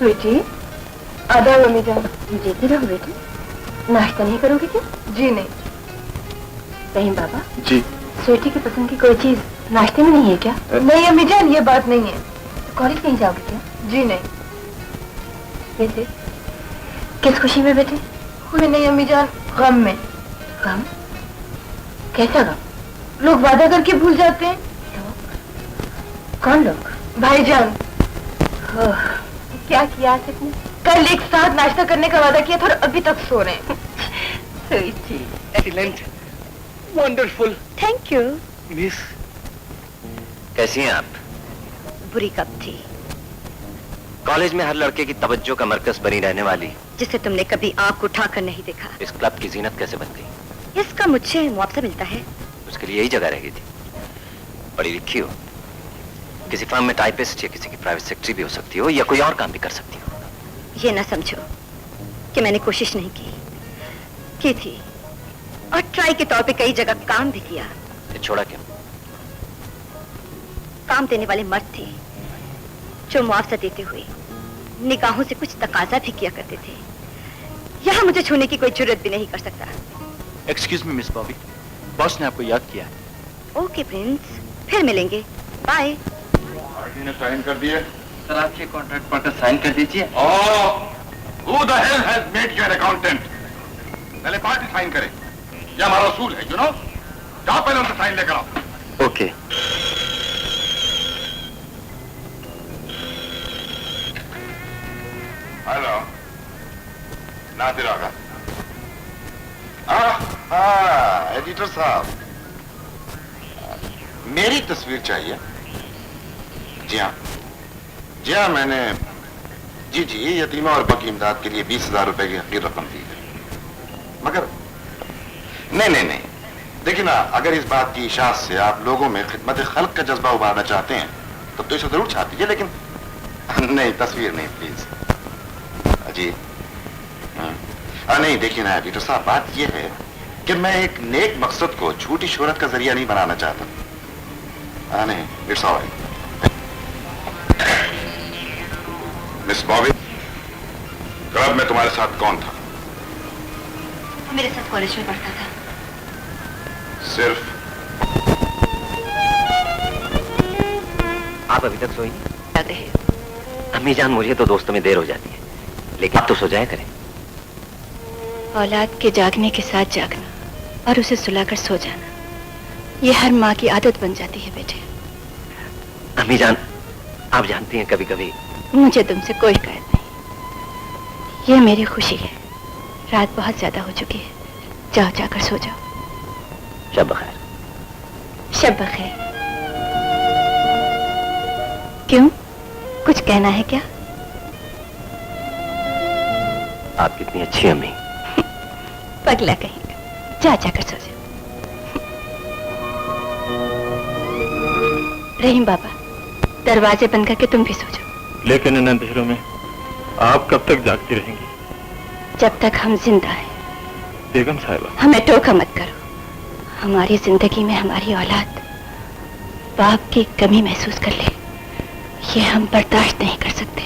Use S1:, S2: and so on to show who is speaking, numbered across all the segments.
S1: स्वीटी, आधा मम्मी जान। जीती रहो बेटी, नाश्ता नहीं करोगे क्या? जी नहीं। रहीम बाबा
S2: जी।
S1: स्वीटी की पसंद की कोई चीज नाश्ते में नहीं है क्या? नहीं अम्मी जान, ये बात नहीं है। तो कॉलेज नहीं जाओगे क्या? जी नहीं। बेटे किस खुशी में बेटे? कोई नहीं अम्मी जान, गम में। गम? कैसा गम? लोग वादा करके भूल जाते हैं। लोग? कौन लोग? भाईजान। क्या किया आज तुमने? कल एक साथ नाश्ता करने का वादा किया था और अभी तक सो रहे हैं।
S2: Excellent, wonderful.
S3: Thank you.
S2: Miss,
S4: कैसी हैं आप?
S3: बुरी कब थी?
S4: कॉलेज में हर लड़के की तवज्जो का मरकज बनी रहने वाली,
S3: जिसे तुमने कभी आंख उठाकर नहीं देखा,
S4: इस क्लब की जीनत कैसे बन गई?
S3: इसका मुझे मुआवजा मिलता है।
S4: उसके लिए यही जगह रहेगी थी। पढ़ी लिखी हो, किसी फर्म में टाइपिस्ट या किसी की प्राइवेट सेक्रेटरी भी हो सकती हो, या कोई और काम भी कर सकती हो।
S3: ये ना समझो कि मैंने कोशिश नहीं की थी, और ट्राई के तौर पे कई जगह काम भी किया।
S4: ये छोड़ा क्यों?
S3: काम देने वाले मर्द थे जो मुआवजा देते हुए निगाहों से कुछ तकाजा भी किया करते थे। यहाँ मुझे छूने की कोई जरूरत भी नहीं कर सकता।
S2: Excuse me miss Bobby, boss ने आपको याद किया है।
S3: ओके प्रिंस, फिर मिलेंगे। बाय।
S5: ने साइन कर दिए?
S2: सर आपके कॉन्ट्रैक्ट पर साइन कर दीजिए।
S5: Who the hell has made you an accountant? पहले पार्टी साइन करे, यह हमारा उसूल है, you know? जाओ पहले उनसे साइन लेकर आओ।
S4: ओके।
S5: हेलो, नादिर आगा। एडिटर साहब, मेरी तस्वीर चाहिए। जी हाँ, मैंने जी यतीमा और बकी इमदाद के लिए 20,000 रुपए की हकीर रकम दी है। मगर नहीं, देखिए ना, अगर इस बात की इशाअत से आप लोगों में खिदमत खल्क का जज्बा उभारना चाहते हैं तब तो इसे जरूर छाप दीजिए, लेकिन नहीं, तस्वीर नहीं प्लीज। जी नहीं, देखिए ना एडिटर साहब, बात यह है कि मैं एक नेक मकसद को झूठी शोहरत का जरिया नहीं बनाना चाहता। नहीं, it's alright. Miss Bobby, club में तुम्हारे साथ कौन था?
S3: मेरे साथ कॉलेज में पढ़ता था।
S5: सिर्फ?
S4: आप अभी तक सोई नहीं?
S3: जाते हैं।
S4: अम्मी जान, मुझे तो दोस्तों में देर हो जाती है, लेकिन आप तो सो जाया करें।
S1: औलाद के जागने के साथ जागना और उसे सुलाकर सो जाना, ये हर माँ की आदत बन जाती है बेटे।
S4: अम्मी जान, आप जानती हैं कभी कभी
S1: मुझे तुमसे कोई शिकायत नहीं, ये मेरी खुशी है। रात बहुत ज्यादा हो चुकी है, जाओ जाकर सो जाओ।
S4: शब बखैर।
S1: शब बखैर। क्यों, कुछ कहना है क्या?
S4: आप कितनी अच्छी अम्मी।
S1: पगला कहीं, जा जाकर सो जाओ। रहीम बाबा, दरवाजे बंद करके तुम भी सो जाओ।
S2: लेकिन इन अंधेरों में आप कब तक जागती रहेंगी?
S1: जब तक हम जिंदा हैं।
S2: बेगम साहिबा,
S1: हमें टोका मत करो। हमारी जिंदगी में हमारी औलाद बाप की कमी महसूस कर ले, ये हम बर्दाश्त नहीं कर सकते।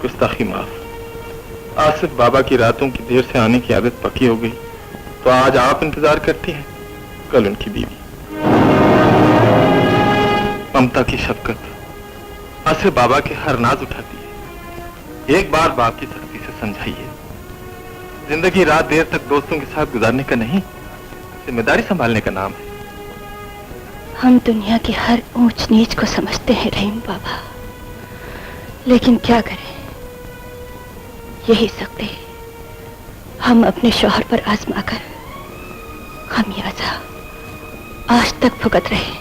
S2: गुस्ताखी माफ। आसिफ बाबा की रातों की देर से आने की आदत पक्की हो गई, तो आज आप इंतजार करती हैं, कल उनकी बीवी। ममता की शफकत आसिफ बाबा के हर नाज उठाती है। एक बार बाप की सख्ती से समझाइए, जिंदगी रात देर तक दोस्तों के साथ गुजारने का नहीं, जिम्मेदारी संभालने का नाम है।
S1: हम दुनिया की हर ऊंच नीच को समझते हैं रहीम बाबा, लेकिन क्या करें, यही सकते हम अपने शौहर पर आजमाकर खमियाजा आज तक भुगत रहे।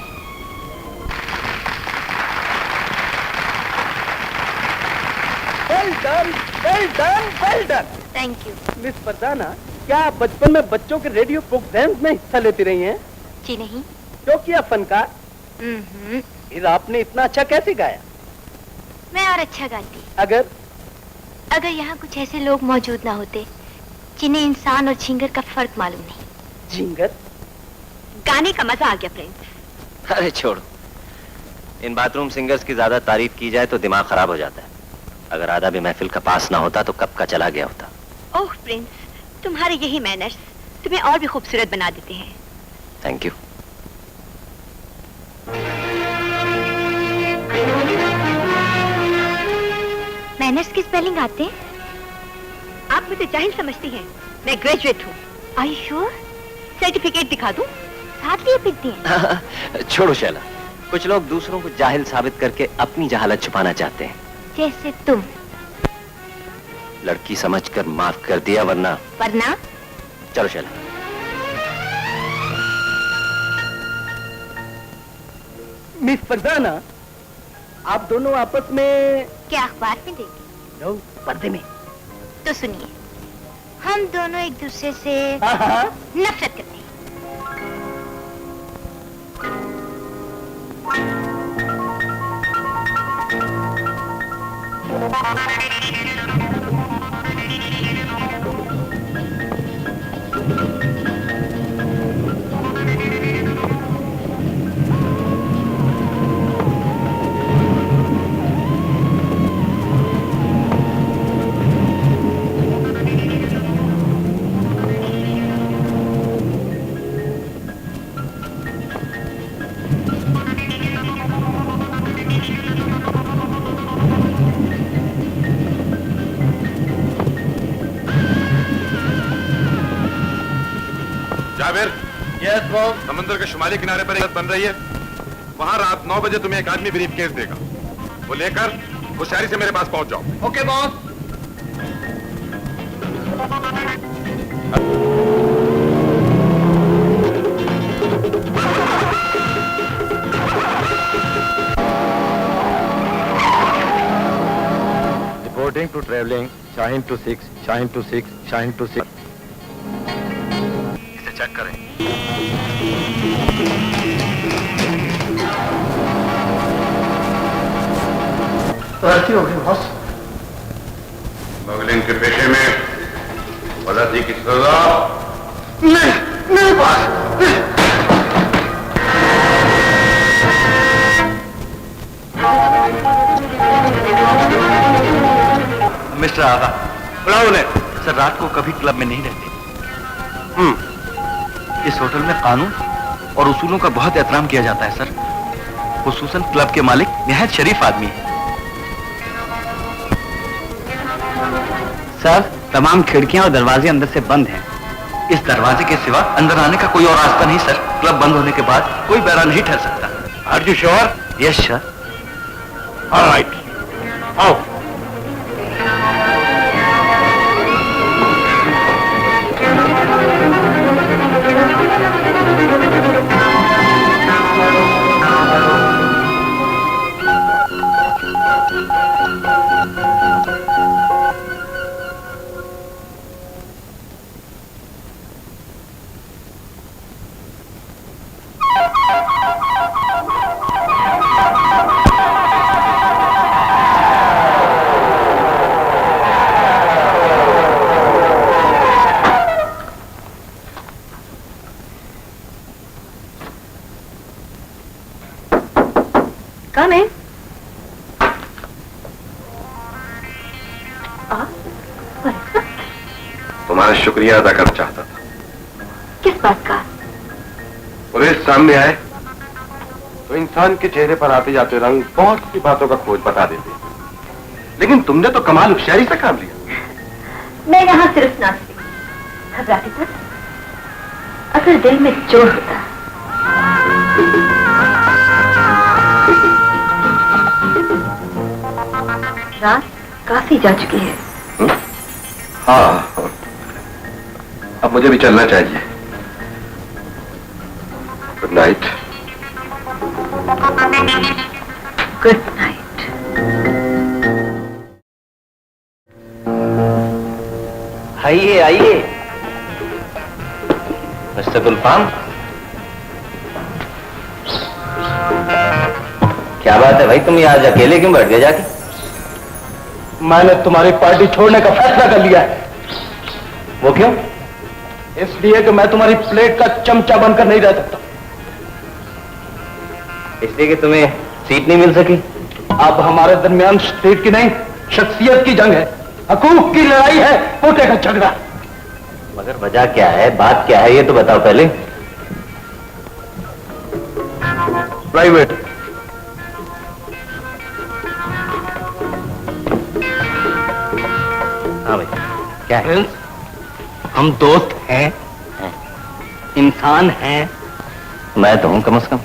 S6: Well done.
S3: Thank you.
S6: Miss Farzana, क्या आप बचपन में बच्चों के रेडियो प्रोग्राम्स में हिस्सा लेती रही हैं?
S3: जी नहीं।
S6: क्यों किया फनकार? फिर आपने इतना अच्छा कैसे गाया?
S3: मैं और अच्छा गाती
S6: अगर
S3: यहाँ कुछ ऐसे लोग मौजूद ना होते जिन्हें इंसान और झींगर का फर्क मालूम नहीं।
S6: झींगर?
S3: गाने का मजा आ गया प्रिंस।
S4: अरे छोड़ो, इन बाथरूम सिंगर्स की ज्यादा तारीफ की जाए तो दिमाग खराब हो जाता है। अगर आधा भी महफिल का पास ना होता तो कब का चला गया होता।
S3: ओह प्रिंस, तुम्हारे यही मैनर्स तुम्हें और भी खूबसूरत बना देते हैं।
S4: Thank you.
S3: मैनर्स की स्पेलिंग आते हैं? आप मुझे जाहिल समझती हैं। मैं ग्रेजुएट हूँ। Are you sure? सर्टिफिकेट दिखा दूँ? साथ लिए फिरती हैं।
S4: छोड़ो शैला, कुछ लोग दूसरों को जाहिल साबित करके अपनी जहालत छुपाना चाहते हैं।
S3: जैसे तुम।
S4: लड़की समझकर माफ कर दिया, वरना चलो शैला।
S6: मिस फरजाना, आप दोनों आपस में
S3: क्या अखबार में देंगे?
S6: नो, पर्दे में।
S3: तो सुनिए, हम दोनों एक दूसरे से नफरत करते हैं।
S2: जावेर, यस बॉस। समुद्र के शुमाली किनारे पर एक बन रही है, वहां रात 9 बजे तुम्हें एक आदमी ब्रीफ केस देगा। वो लेकर होशियारी से मेरे पास पहुंच जाओ।
S6: Okay boss.
S2: Reporting to travelling Shaheen 26, Shaheen 26, Shaheen 26। इसे चेक करें।
S6: गलती हो गई बॉस।
S5: स्मगलिंग के पेशे में गलती की सजा
S6: नहीं बॉस।
S7: मिस्टर आगा, बुलाओ उन्हें। सर, रात को कभी क्लब में नहीं रहते। इस होटल में कानून और उसूलों का बहुत एहतराम किया जाता है सर। खुसूसन क्लब के मालिक निहायत शरीफ आदमी है। सर, तमाम खिड़कियां और दरवाजे अंदर से बंद हैं। इस दरवाजे के सिवा अंदर आने का कोई और रास्ता नहीं सर। क्लब बंद होने के बाद कोई बहरा नहीं ठहर सकता। Are you sure? Yes sir.
S5: Alright, आओ।
S3: Come in.
S5: तुम्हारा शुक्रिया अदा करना चाहता था।
S3: किस बात का?
S5: पुलिस सामने आए तो इंसान के चेहरे पर आते जाते रंग बहुत सी बातों का खोज बता देते, लेकिन तुमने तो कमाल होशियारी से काम लिया।
S3: मैं यहाँ सिर्फ नाचती, घबराती था। अगर दिल में जोर होता। रात काफी जा चुकी है।
S5: हाँ, अब मुझे भी चलना चाहिए। Good night.
S3: Good night.
S4: आइए आइए मिस्टर गुलफाम। क्या बात है भाई, तुम ये आज अकेले क्यों बैठ गए जाके?
S6: मैंने तुम्हारी पार्टी छोड़ने का फैसला कर लिया है।
S4: वो क्यों?
S6: इसलिए कि मैं तुम्हारी प्लेट का चमचा बनकर नहीं रह सकता।
S4: इसलिए कि तुम्हें सीट नहीं मिल सकी?
S6: अब हमारे दरमियान सीट की नहीं, शख्सियत की जंग है, हकूक की लड़ाई है, पोते का झगड़ा।
S4: मगर वजह क्या है, बात क्या है, ये तो बताओ पहले।
S6: प्राइवेट।
S4: हाँ भाई, क्या है?
S6: हम दोस्त हैं, इंसान हैं।
S4: मैं तो हूं कम से कम।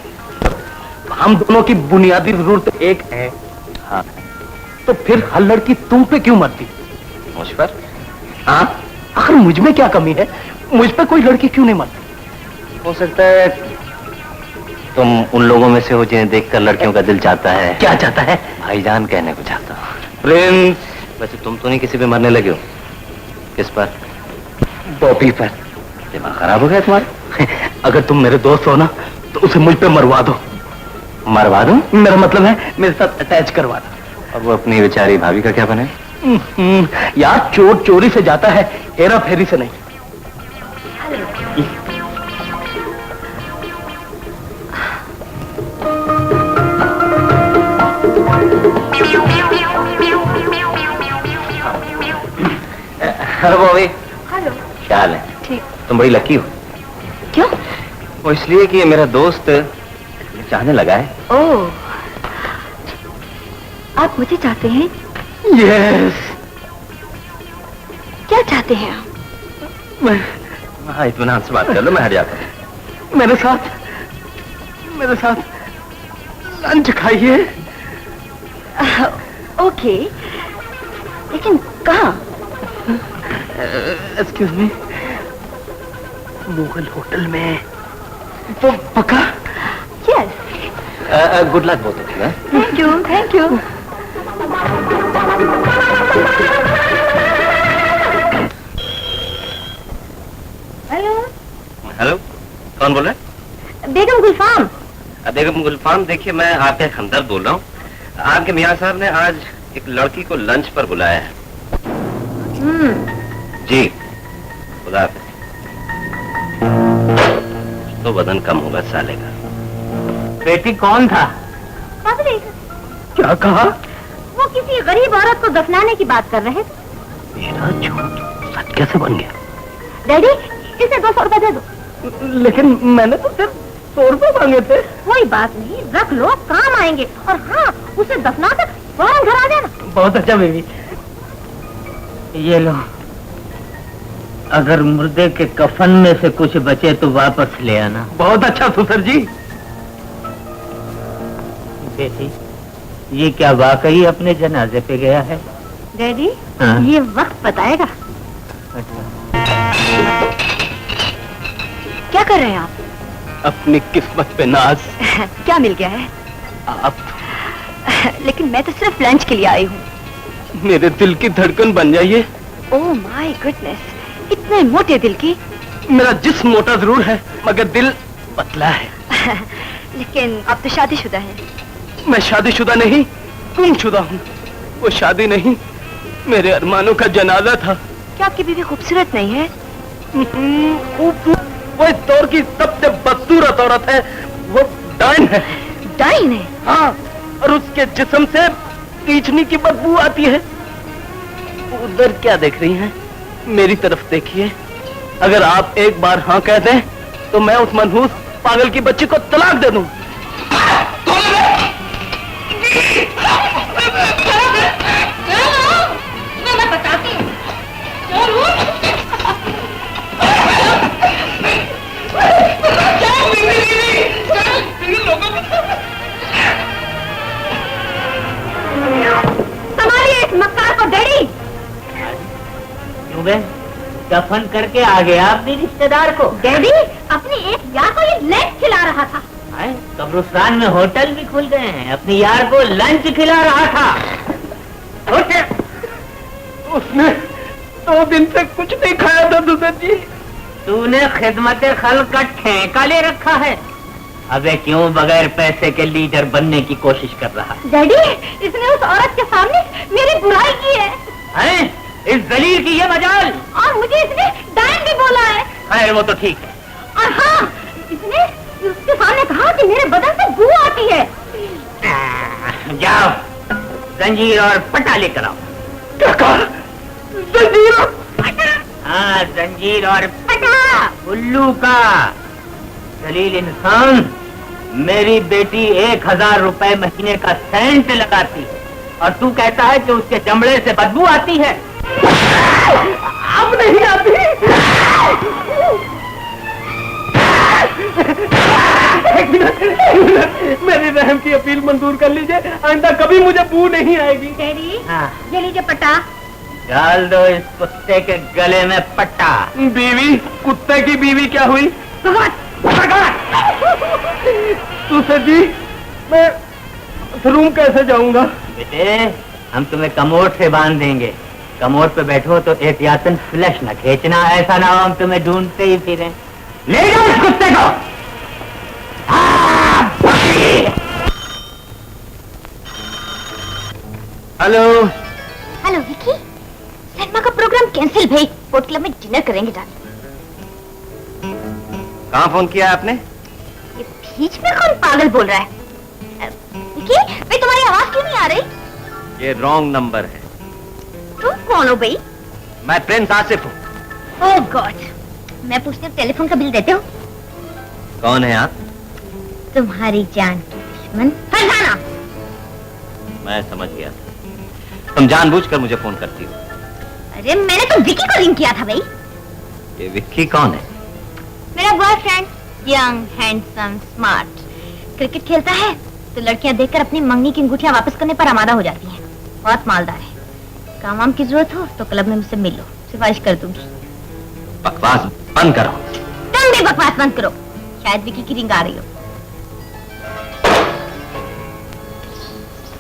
S6: हम दोनों की बुनियादी जरूरत एक है।
S4: हाँ।
S6: तो फिर हर लड़की तुम पे क्यों मरती?
S4: मुझ पर?
S6: हाँ, आखिर मुझ में क्या कमी है? मुझ पे कोई लड़की क्यों नहीं मरती?
S4: हो सकता है तुम उन लोगों में से हो जिन्हें देखकर लड़कियों का दिल चाहता है।
S6: क्या चाहता है?
S4: भाईजान कहने को चाहता हूँ।
S6: प्रिंस।
S4: वैसे तुम तो नहीं किसी पे मरने लगे हो? किस पर?
S6: बॉबी पर।
S4: दिमाग खराब हो गया तुम्हारा?
S6: अगर तुम मेरे दोस्त हो ना, तो उसे मुझ पे मरवा दो।
S4: मरवा दूं?
S6: मेरा मतलब है मेरे साथ अटैच करवा दो।
S4: और वो अपनी बेचारी भाभी का क्या बने?
S6: यार, चोर चोरी से जाता है, हेरा फेरी से नहीं।
S4: हेलो बॉबी।
S1: हेलो।
S4: क्या हाल है?
S1: ठीक।
S4: तुम बड़ी लकी हो।
S1: क्यों?
S4: वो इसलिए कि ये मेरा दोस्त मुझे चाहने लगा है।
S1: ओह, आप मुझे चाहते हैं?
S6: यस।
S1: क्या चाहते हैं आप?
S4: हाँ, इत्मीनान से बात कर लो, मैं हट जाता हूँ।
S6: मेरे साथ लंच खाइए।
S1: ओके, लेकिन कहाँ?
S6: एक्सक्यूज मी, मुगल होटल में। तो पक्का?
S1: Yes.
S4: Good luck both of you.
S1: Thank you, thank you. Hello.
S4: Hello, कौन बोल रहा है?
S1: बेगम गुलफाम।
S4: बेगम गुलफाम, देखिए मैं आपके हमदर्द बोल रहा हूँ। आपके मियाँ साहब ने आज एक लड़की को लंच पर बुलाया है। जी, खुदा हाफिज। तो वजन कम होगा साले का।
S6: बेटी कौन था?
S1: पागल।
S6: क्या कहा?
S1: वो किसी गरीब औरत को दफनाने की बात कर रहे थे।
S6: मेरा झूठ सच कैसे बन गया?
S1: डैडी, इसे 200 रुपए दे दो।
S6: लेकिन मैंने तो सिर्फ 100 रुपए मांगे थे।
S1: कोई बात नहीं, रख लो, काम आएंगे। और हाँ, उसे दफना कर फौरन घर आ जाना।
S6: बहुत अच्छा बेबी। ये लो, अगर मुर्दे के कफन में से कुछ बचे तो वापस ले आना। बहुत अच्छा सुसर जी। बेटी, ये क्या वाकई अपने जनाजे पे गया है?
S1: डैडी,
S6: हाँ?
S1: ये वक्त बताएगा। क्या कर रहे हैं आप?
S6: अपनी किस्मत पे नाज।
S1: क्या मिल गया है?
S6: आप
S1: लेकिन मैं तो सिर्फ लंच के लिए आई हूँ।
S6: मेरे दिल की धड़कन बन जाइए।
S1: ओह माय गुडनेस, इतने मोटे दिल की।
S6: मेरा जिस्म मोटा जरूर है, मगर दिल पतला है।
S1: लेकिन आप तो शादीशुदा हैं।
S6: मैं शादीशुदा नहीं, गुमशुदा हूँ। वो शादी नहीं, मेरे अरमानों का जनाजा था।
S1: क्या आपकी बीवी खूबसूरत नहीं है?
S6: वो इस दौर की सबसे बदसूरत औरत है। वो डाइन है।
S1: डाइन है?
S6: हाँ, और उसके जिस्म से कीचनी की बदबू आती है। उधर क्या देख रही हैं? मेरी तरफ देखिए। अगर आप एक बार हाँ कह दें तो मैं उस मनहूस पागल की बच्ची को तलाक दे दूं।
S1: मैं बताती हूँ। संभालिए इस मक्कार को डैडी।
S6: दफन करके आ गया अपने रिश्तेदार को।
S1: डैडी, अपनी एक यार को ये लंच खिला रहा था।
S6: कब्रिस्तान में होटल भी खुल गए हैं, अपनी यार को लंच खिला रहा था। उसने 2 दिन से कुछ नहीं खाया था दुसर जी। तूने खिदमत खल्क का ठेका ले रखा है। अबे क्यों बगैर पैसे के लीडर बनने की कोशिश कर रहा है?
S1: डैडी, इसने उस औरत के सामने मेरी बुराई की है।
S6: हैं? इस दलील की ये मजाल।
S1: और मुझे इसने डायन भी बोला है।
S6: खैर वो तो ठीक है।
S1: और हाँ, इसने उसके सामने कहा कि मेरे बदन से बू आती है।
S6: जाओ, जंजीर और पट्टा लेकर आओ। क्या कहा? जंजीर और पटा? हाँ, जंजीर और पटा उल्लू का। जलील इंसान, मेरी बेटी 1000 रुपए महीने का सेंट लगाती है और तू कहता है कि उसके चमड़े से बदबू आती है। अब नहीं आती। एक मिनट, मेरी रहम की अपील मंजूर कर लीजिए, आइंदा कभी मुझे बू नहीं आएगी।
S3: डैडी,
S6: हाँ,
S3: ये लीजिए पट्टा।
S6: डाल दो इस कुत्ते के गले में पट्टा। बीवी? कुत्ते की बीवी क्या हुई? तू जी, मैं रूम कैसे जाऊंगा? बेटे, हम तुम्हें कमोड से बांध देंगे। कमोड पे बैठो तो एहतियातन फ्लैश न खींचना, ऐसा ना हो हम तुम्हें ढूंढते ही फिरें। ले जाओ इस कुत्ते को। हेलो
S3: हेलो विकी, शर्मा का प्रोग्राम कैंसिल भाई, कोर्ट क्लब में डिनर करेंगे डार्लिंग।
S7: कहाँ फोन किया है आपने?
S3: ये बीच में कौन पागल बोल रहा है? विकी, भाई तुम्हारी आवाज क्यों नहीं आ रही?
S7: ये रॉन्ग नंबर है।
S3: तुम कौन हो भाई?
S7: मैं प्रिंस आसिफ हूँ।
S3: ओह गॉड, मैं पूछती हूँ टेलीफोन का बिल देते हो?
S7: कौन है आप?
S3: तुम्हारी जान की दुश्मन फरजाना।
S7: मैं समझ गया था, तुम जानबूझकर मुझे फोन करती हो।
S3: अरे मैंने तो विकी को रिंग किया था भाई।
S7: ये विक्की कौन है?
S3: मेरा boyfriend, young, handsome, smart. Cricket खेलता है तो लड़कियां देखकर अपनी मंगनी की अंगूठियां वापस करने पर आमादा हो जाती हैं। बहुत मालदार है। काम वाम की जरूरत हो तो क्लब में मुझसे मिल लो, सिफारिश कर दूंगी।
S7: बकवास बंद करो।
S3: तुम भी बकवास बंद करो। शायद विकी की रिंग आ रही हो।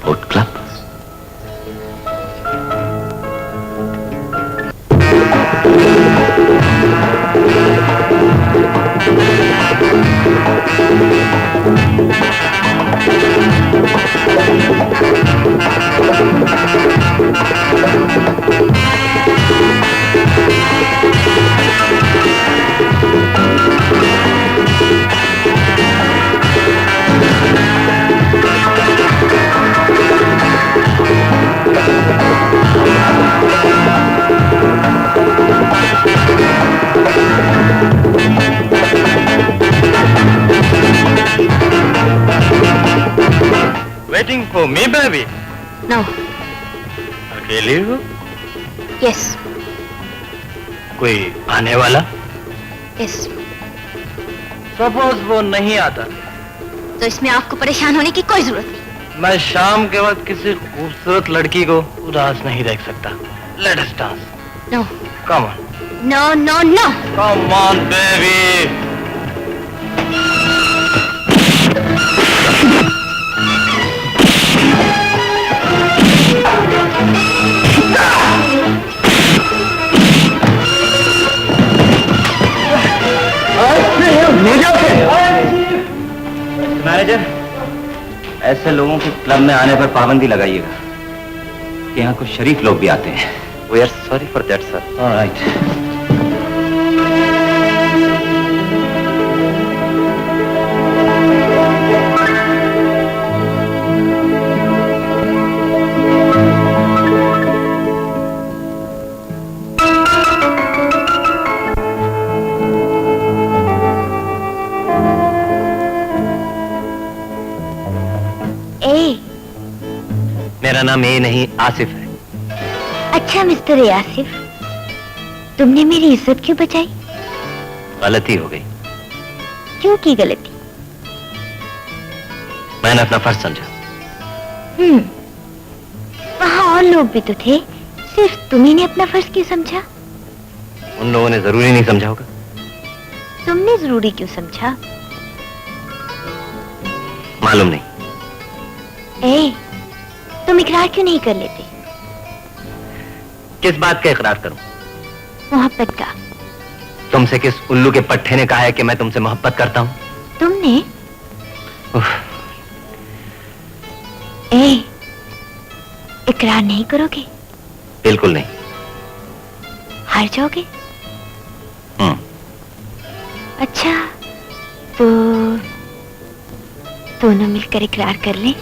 S7: Boat club?
S2: Waiting for me, baby?
S3: No.
S2: अकेले हो?
S3: Yes.
S2: कोई आने वाला?
S3: Yes.
S2: सपोज वो नहीं आता,
S3: तो इसमें आपको परेशान होने की कोई जरूरत नहीं।
S2: मैं शाम के वक्त किसी खूबसूरत लड़की को उदास नहीं देख सकता। Let us dance.
S3: No.
S2: Come on.
S3: No, no, no.
S2: Come on, baby.
S7: Manager, ऐसे लोगों के क्लब में आने पर पाबंदी लगाइएगा कि यहाँ कुछ शरीफ लोग भी आते हैं।
S4: We are sorry for that, sir.
S7: All right. मेरा नाम ए नहीं आसिफ है।
S3: अच्छा मिस्टर आसिफ, तुमने मेरी इज्जत क्यों बचाई?
S7: गलती हो गई।
S3: क्यों की गलती?
S7: मैंने अपना फर्ज समझा।
S3: वहाँ और लोग भी तो थे, सिर्फ तुम्ही ने अपना फर्ज क्यों समझा?
S7: उन लोगों ने जरूरी नहीं समझा होगा।
S3: तुमने जरूरी क्यों समझा?
S7: मालूम नहीं।
S3: ए, तुम इकरार क्यों नहीं कर लेते?
S7: किस बात का इकरार करूं?
S3: मोहब्बत का।
S7: तुमसे किस उल्लू के पट्टे ने कहा है कि मैं तुमसे मोहब्बत करता हूं?
S3: तुमने?
S7: उफ।
S3: ए, इकरार नहीं करोगे?
S7: बिल्कुल नहीं।
S3: हार जाओगे? अच्छा, तो दोनों मिलकर इकरार कर लें।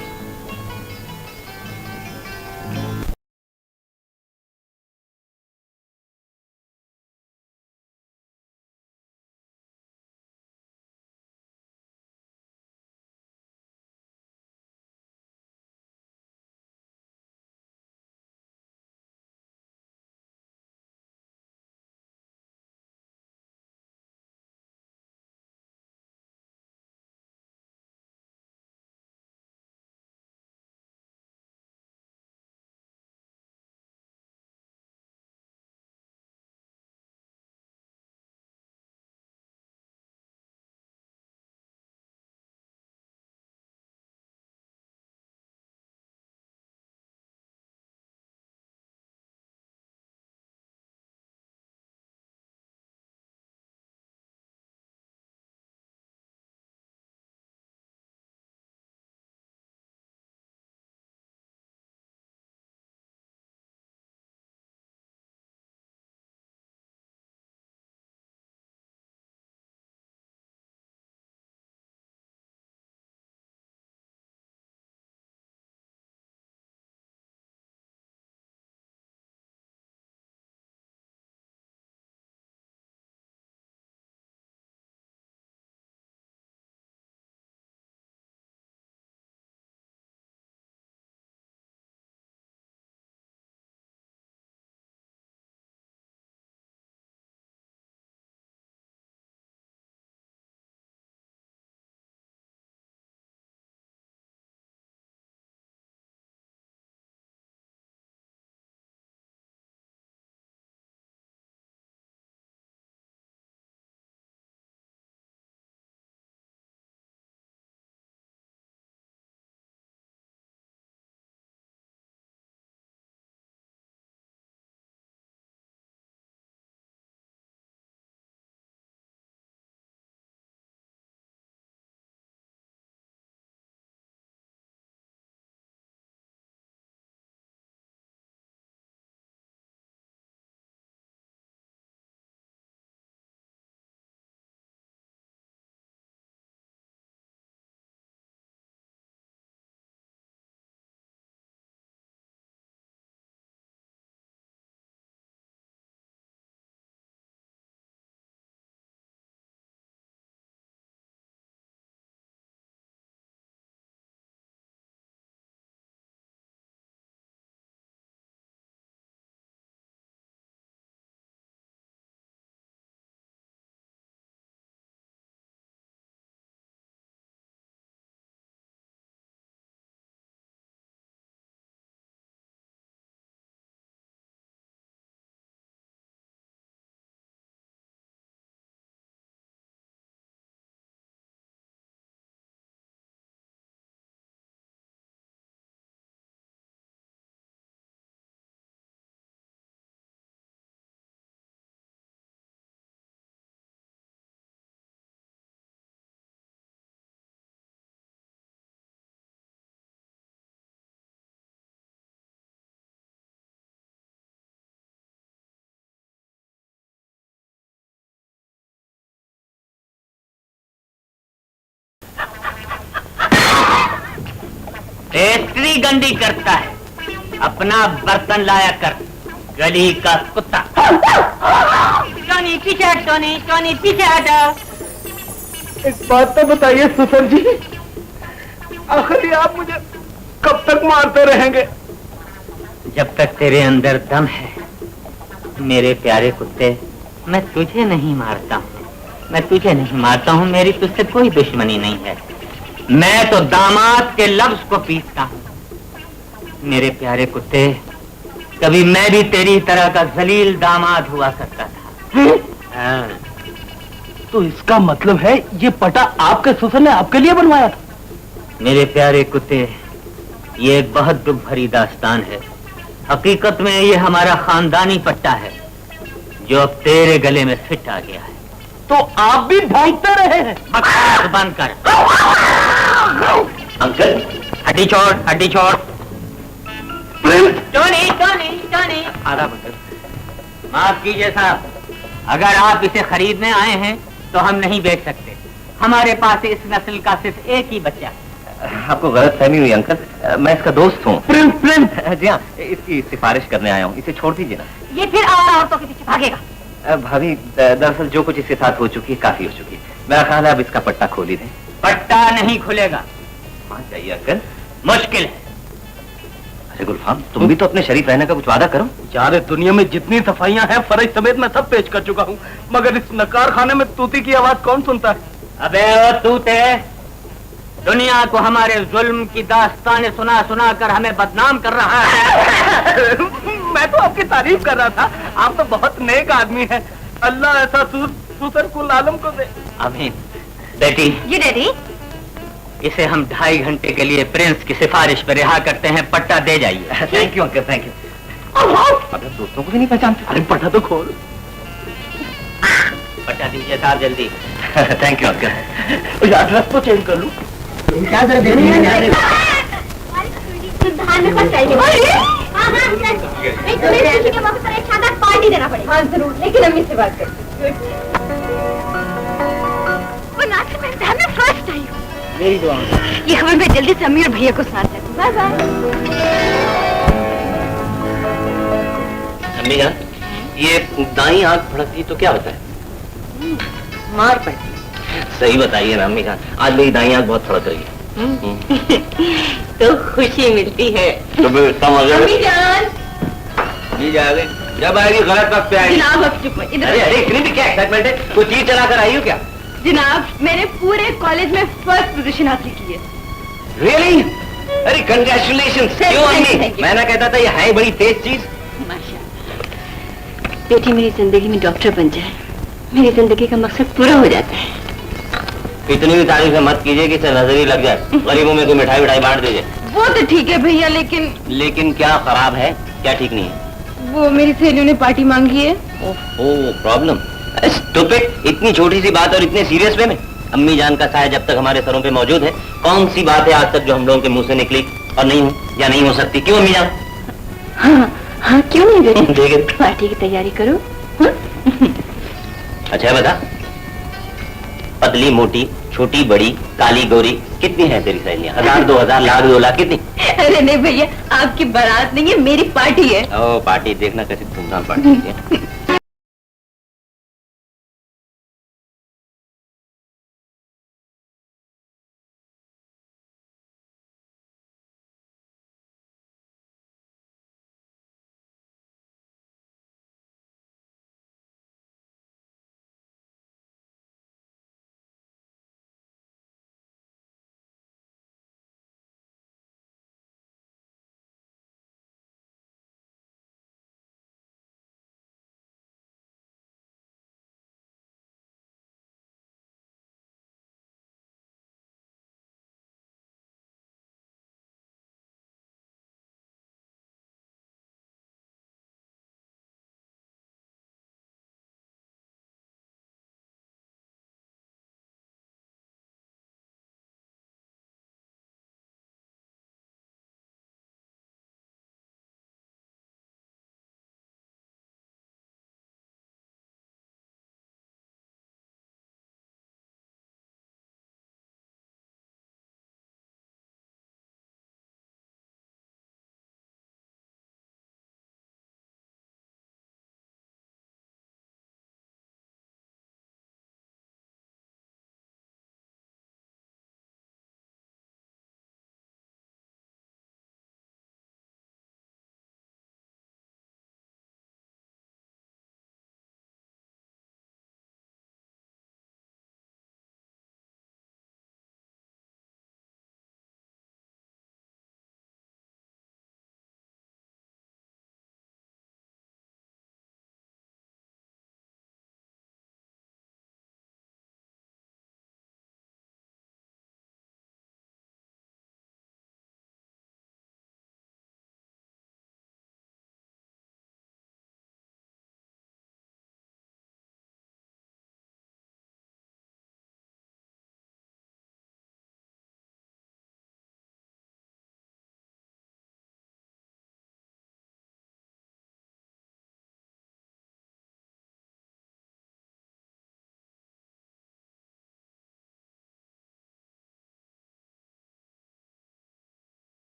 S6: पेस्ट्री गंदी करता है, अपना बर्तन लाया कर, गली का कुत्ता। टोनी पीछे हट, टोनी पीछे हटो।
S8: एक बात तो बताइए सुसर जी, आखिर आप मुझे कब तक मारते रहेंगे?
S6: जब तक तेरे अंदर दम है मेरे प्यारे कुत्ते, मैं तुझे नहीं मारता हूँ, मैं तुझे नहीं मारता हूँ, मेरी तुझसे कोई दुश्मनी नहीं है। मैं तो दामाद के लफ्ज को पीसता हूँ। मेरे प्यारे कुत्ते, कभी मैं भी तेरी तरह का जलील दामाद हुआ करता था। हाँ।
S8: तो इसका मतलब है ये पटा आपके ससुर ने आपके लिए बनवाया था?
S6: मेरे प्यारे कुत्ते, ये एक बहुत दुख भरी दास्तान है। हकीकत में ये हमारा खानदानी पट्टा है जो अब तेरे गले में फिट आ गया है।
S8: तो आप भी भौंकते रहे हैं?
S6: बकवास बंद कर।
S4: अंकल,
S6: हड्डी छोड़। टोनी।
S4: आधा अंकल।
S6: माफ कीजिए साहब, अगर आप इसे खरीदने आए हैं तो हम नहीं बेच सकते। हमारे पास इस नस्ल का सिर्फ एक ही बच्चा है।
S4: आपको गलत फहमी हुई अंकल, मैं इसका दोस्त हूँ।
S8: प्रिंस।
S4: जी हाँ, इसकी सिफारिश करने आया हूँ, इसे छोड़ दीजिए ना।
S3: ये फिर और औरतों के पीछे भागेगा।
S4: भाभी, दरअसल जो कुछ इसके साथ हो चुकी है काफी हो चुकी है। मेरा ख्याल है अब इसका पट्टा खोल ही दें।
S6: पट्टा नहीं खुलेगा।
S4: मान जाइए अंकल।
S6: मुश्किल है।
S4: अरे गुलफाम, तुम भी तो अपने शरीफ रहने का कुछ वादा करो।
S8: सारे दुनिया में जितनी सफाइयां हैं फर्ज समेत मैं सब पेश कर चुका हूँ, मगर इस नकार खाने में तूती की आवाज कौन सुनता है?
S6: अबे ओ तूते, दुनिया को हमारे जुल्म की दास्तानें सुना सुना कर हमें बदनाम कर रहा है।
S8: मैं तो आपकी तारीफ कर रहा था, आप तो बहुत नेक आदमी हैं। अल्लाह ऐसा सुसर कुल आलम को दे।
S6: आमीन। बेटी,
S3: जी डैडी।
S6: इसे हम 2.5 घंटे के लिए प्रिंस की सिफारिश पर रिहा करते हैं। पट्टा दे जाइए।
S4: Thank you uncle, thank you. अब दोस्तों को भी नहीं पहचानते।
S8: अरे पटा तो खोल।
S6: पट्टा दीजिए साहब, जल्दी।
S4: Thank you uncle.
S8: यार ड्रेस तो चेंज कर लूं।
S3: पार्टी देना पड़ेगा। हाँ जरूर, लेकिन अम्मी से बात कर। मैं फर्स्ट आई हूँ।
S6: मेरी दुआ।
S3: ये खबर मैं जल्दी से अम्मी और भैया को सुनाती हूँ। Bye bye.
S4: अम्मी जान, ये दाई आंख भड़कती तो क्या होता है?
S1: मार पड़ती।
S4: सही बताइए ना अम्मी जान, आज मेरी दाई आंख बहुत फड़क रही है।
S1: तो खुशी मिलती है।
S4: तो
S1: अम्मी जान।
S4: मिल जाएगी, जब आएगी गलत वक्त पे आएगी।
S1: जनाब अब चुप इधर।
S4: अरे इतनी भी क्या एक्साइटमेंट है? कोई चीज चला कर आई हो क्या?
S1: जनाब, मैंने पूरे कॉलेज में फर्स्ट पोजीशन हासिल की है।
S4: रियली? अरे कंग्रेचुलेशंस। क्यों अम्मी? मैं ना कहता था ये है बड़ी तेज चीज।
S1: माशाल्लाह। बेटी मेरी जिंदगी में डॉक्टर बन जाए, मेरी जिंदगी का मकसद पूरा हो जाता है।
S4: इतनी भी तारीफ मत कीजिए कि इसे नजर ही लग जाए। गरीबों में कोई मिठाई विठाई बांट दीजिए।
S1: वो तो ठीक है भैया, लेकिन
S4: लेकिन क्या खराब है? क्या ठीक नहीं है?
S1: वो मेरी सहेलियों ने पार्टी मांगी है।
S4: ओह प्रॉब्लम। स्टूपिड, इतनी छोटी सी बात और इतने सीरियस वे में? अम्मी जान का साया जब तक हमारे सरों पे मौजूद है, कौन सी बात है आज तक जो हम लोगों के मुंह से निकली और नहीं हो या नहीं हो सकती? क्यों अम्मी जान?
S1: हाँ हाँ, क्यों नहीं बेटी?
S4: ठीक है।
S1: पार्टी की तैयारी करो।
S4: अच्छा बता, पतली मोटी छोटी बड़ी काली गोरी कितनी है तेरी सहेलियां? 1000 2000 लाख 2 लाख कितनी?
S1: अरे नहीं भैया, आपकी बारात नहीं है, मेरी पार्टी है।
S4: ओ पार्टी देखना कैसे धूमधाम पार्टी है।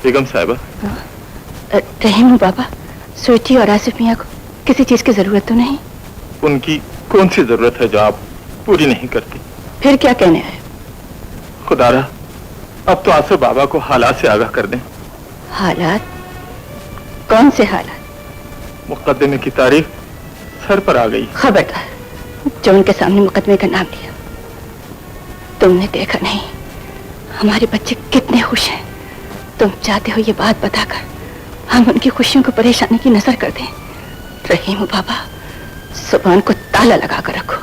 S2: बेगम साहिबा,
S1: रहीम बाबा, स्वीटी और आसिफ मियाँ को किसी चीज की जरूरत तो नहीं?
S2: उनकी कौन सी जरूरत है जो आप पूरी नहीं करती?
S1: फिर क्या कहने आए?
S2: खुदारा, अब तो आसिफ बाबा को हालात से आगाह कर दें।
S1: हालात? कौन से हालात?
S2: मुकदमे की तारीख सर पर आ गई।
S1: खबरदार, जो उनके सामने मुकदमे का नाम लिया। तुमने देखा नहीं हमारे बच्चे कितने खुश हैं। तुम चाहते हो ये बात बताकर हम उनकी खुशियों को परेशानी की नजर कर दें? रहीम बाबा, जुबान को ताला लगा कर रखो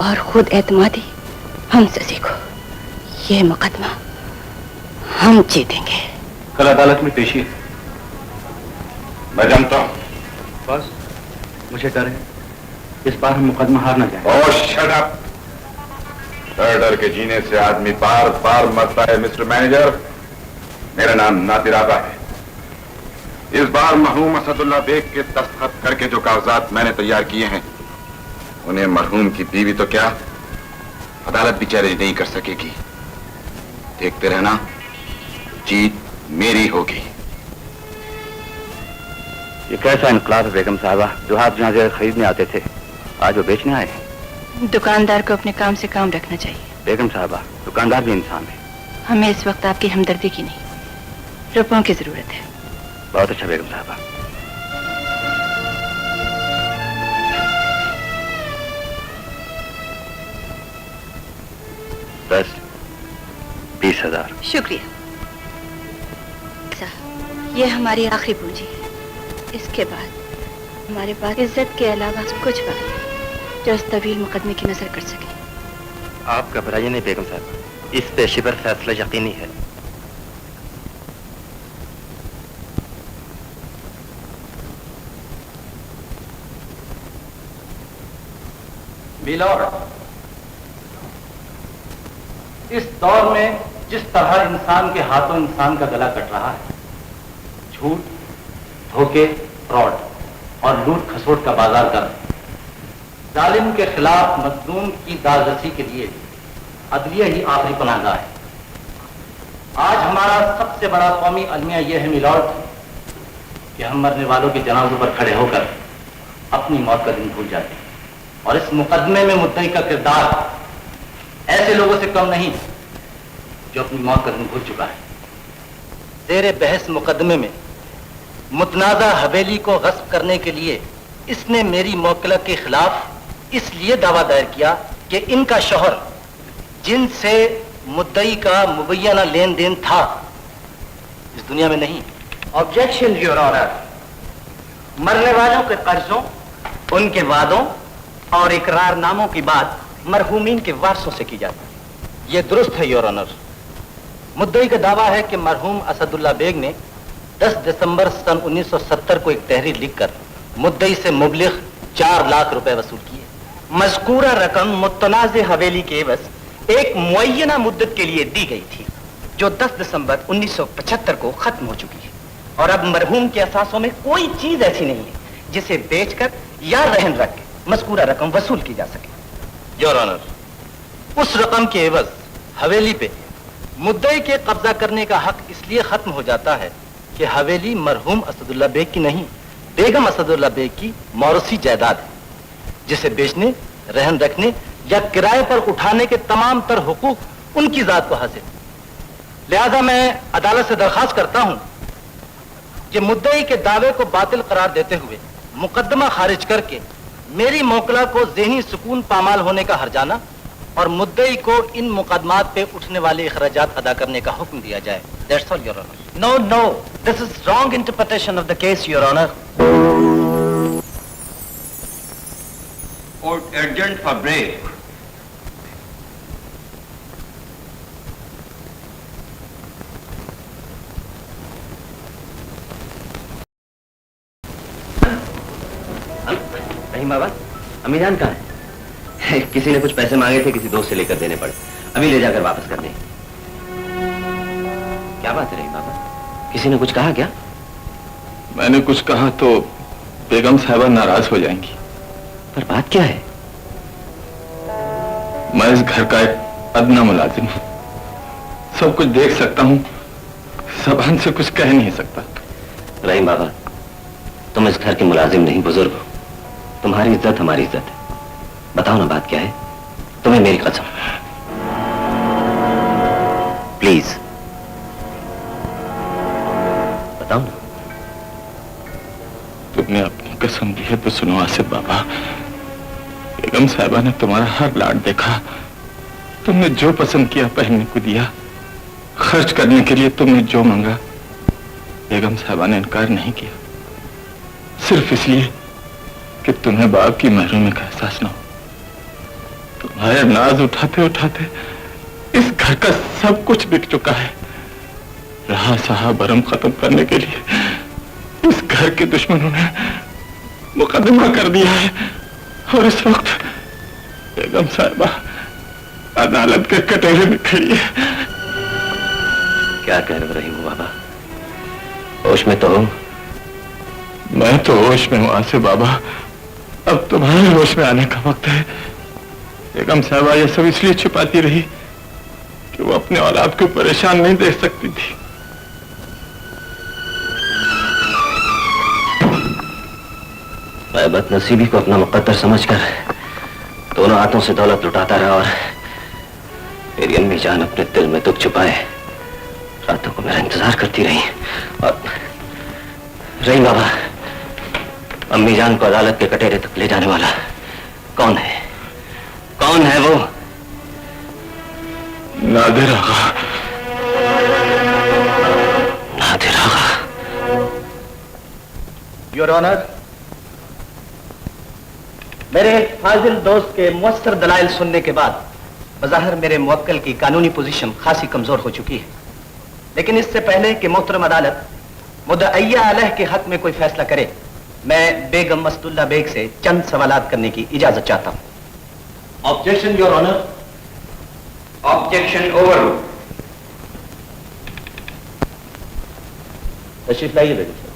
S1: और खुद एतमादी हमसे सीखो। ये मुकदमा हम जीतेंगे।
S7: कल अदालत में पेशी है।
S5: मैं जानता हूँ।
S7: बस मुझे डर है इस बार हम मुकदमा हार ना जाए।
S5: ओह शट अप। डर डर के जीने से आदमी बार बार मरता है मिस्टर मैनेजर। मेरा नाम नादिर आगा है। इस बार मरहूम असदुल्ला बेग के दस्तखत करके जो कागजात मैंने तैयार किए हैं उन्हें मरहूम की बीवी तो क्या अदालत भी चैलेंज नहीं कर सकेगी। देखते रहना, जीत मेरी होगी।
S7: ये कैसा इनकलाब है बेगम साहबा, जो आप जहाँ जगह खरीदने आते थे आज वो बेचने आए हैं।
S1: दुकानदार को अपने काम से काम रखना चाहिए।
S7: बेगम साहबा, दुकानदार भी इंसान है।
S1: हमें इस वक्त आपकी हमदर्दी की नहीं, रुपयों की जरूरत है।
S7: बहुत अच्छा बेगम साहबा। 10-20 हज़ार।
S1: शुक्रिया। ये हमारी आखिरी पूंजी है। इसके बाद हमारे पास इज्जत के अलावा कुछ बाकी है जो इस तवील मुकदमे की नजर कर सके।
S7: आप घबराइए नहीं बेगम साहब, इस पेशी पर फैसला यकीनी है।
S9: मिलॉर्ड, इस दौर में जिस तरह इंसान के हाथों इंसान का गला कट रहा है, झूठ, धोखे, फ्रॉड और लूट खसोट का बाजार कर जालिम के खिलाफ मजलूम की दाज़रसी के लिए अदलिया ही आखिरी पनाहगाह है। आज हमारा सबसे बड़ा कौमी अलमिया यह है मिलॉर्ड कि हम मरने वालों के जनाजों पर खड़े होकर अपनी मौत का दिन भूल जाते हैं और इस मुकदमे में मुद्दई का किरदार ऐसे लोगों से कम नहीं जो अपनी मौत का दिन भूल चुका है। जेरे बहस मुकदमे में मुतनाज़ा हवेली को गस्ब करने के लिए इसने मेरी मौकला के खिलाफ इसलिए दावा दायर किया कि इनका शौहर जिनसे मुद्दई का मुबैना लेन देन था इस दुनिया में नहीं। ऑब्जेक्शन योर ऑनर, मरने वालों के कर्जों, उनके वादों और इकरारनामों की बात मरहूमीन के वारसों से की जाती है। यह दुरुस्त है योर ऑनर। मुद्दई का दावा है कि मरहूम असदुल्ला बेग ने 10 दिसंबर सन 1970 को एक तहरीर लिखकर मुद्दई से मुबलिग 4 लाख रुपए वसूल किए। मज़कूरा रकम मुतनाज़े हवेली के एवज एक मुअय्यना मुद्दत के लिए दी गई थी जो 10 दिसंबर 1975 को खत्म हो चुकी है और अब मरहूम के असासों में कोई चीज ऐसी नहीं है जिसे बेचकर या रहन रख के मज़कूरा रकम वसूल की जा सके। योर ऑनर, उस रकम के एवज हवेली पे मुद्दई के कब्जा करने का हक इसलिए खत्म हो जाता है कि हवेली मरहूम असदुल्ला बेग की नहीं, बेगम असदुल्ला बेग की मौरूसी जायदाद है जिसे बेचने, रहन रखने या किराए पर उठाने के तमाम तर हुकूक उनकी जात को हासिल। लिहाजा मैं अदालत से दरखास्त करता हूं कि मुद्दई के दावे को बातिल करार देते हुए मुकदमा खारिज करके मेरी मौकला को ज़हनी सुकून पामाल होने का हर्जाना और मुद्दई को इन मुकदमात पे उठने वाले अखराजात अदा करने का हुक्म दिया जाए। That's all, Your Honor. No, no, this is wrong interpretation of the case, Your Honor.
S7: Court adjourned for break.
S4: नहीं बाबा, अम्मी जान कहाँ है? किसी ने कुछ पैसे मांगे थे, किसी दोस्त से लेकर देने पड़े, अभी ले जाकर वापस कर दें। क्या बात है रही बाबा, किसी ने कुछ कहा क्या?
S2: मैंने कुछ कहा तो बेगम साहिबा नाराज हो जाएंगी।
S4: पर बात क्या है?
S2: मैं इस घर का एक अदना मुलाजिम हूं, सब कुछ देख सकता हूं, जबान से कुछ कह नहीं सकता।
S4: रहीम बाबा, तुम इस घर के मुलाजिम नहीं, बुजुर्ग हो। तुम्हारी इज्जत हमारी इज्जत है। बताओ ना बात क्या है, तुम्हें मेरी कसम। प्लीज बताओ ना।
S2: तुमने अपनी कसम दी है तो सुनो आसिफ बाबा। बेगम साहिबा ने तुम्हारा हर लाड देखा। तुमने जो पसंद किया पहनने को दिया, खर्च करने के लिए तुमने जो मांगा, बेगम साहिबा ने इनकार नहीं किया, सिर्फ इसलिए कि तुम्हें बाप की महरूमी का एहसास न हो। तुम्हारे नाज उठाते उठाते इस घर का सब कुछ बिक चुका है। रहा सहा बरम खत्म करने के लिए इस घर के दुश्मनों ने मुकदमा कर दिया है और इस वक्त बेगम साहिबा अदालत के कटोरे में खड़ी है।
S4: क्या कह रही हूँ बाबा, होश में तो हो?
S2: मैं तो होश में हूं आसिफ बाबा। अब तुम्हारे होश में आने का वक्त है। बेगम साहिबा ये सब इसलिए छिपाती रही कि वो अपने औलाद को परेशान नहीं देख सकती थी।
S4: मैं बदनसीबी को अपना मुकद्दर समझकर दोनों हाथों से दौलत लुटाता रहा और मेरी अम्मी जान अपने दिल में दुख छुपाए रातों को मेरा इंतजार करती रही। और रही बाबा, अम्मी जान को अदालत के कटहरे तक ले जाने वाला कौन है? कौन है वो?
S2: नादिर आगा।
S4: नादिर आगा।
S6: योर ऑनर, मेरे फाजिल दोस्त के मुअस्सर दलाइल सुनने के बाद बज़ाहिर मेरे मुवक्किल की कानूनी पोजीशन खासी कमजोर हो चुकी है। लेकिन इससे पहले कि मोहतरम अदालत मुद्दईया अलैह के हक में कोई फैसला करे, मैं बेगम मस्तुल्ला बेग से चंद सवालात करने की इजाजत चाहता हूं।
S9: Objection your honour. Objection overruled.
S6: तशरीफ लाइए बेगम साहब।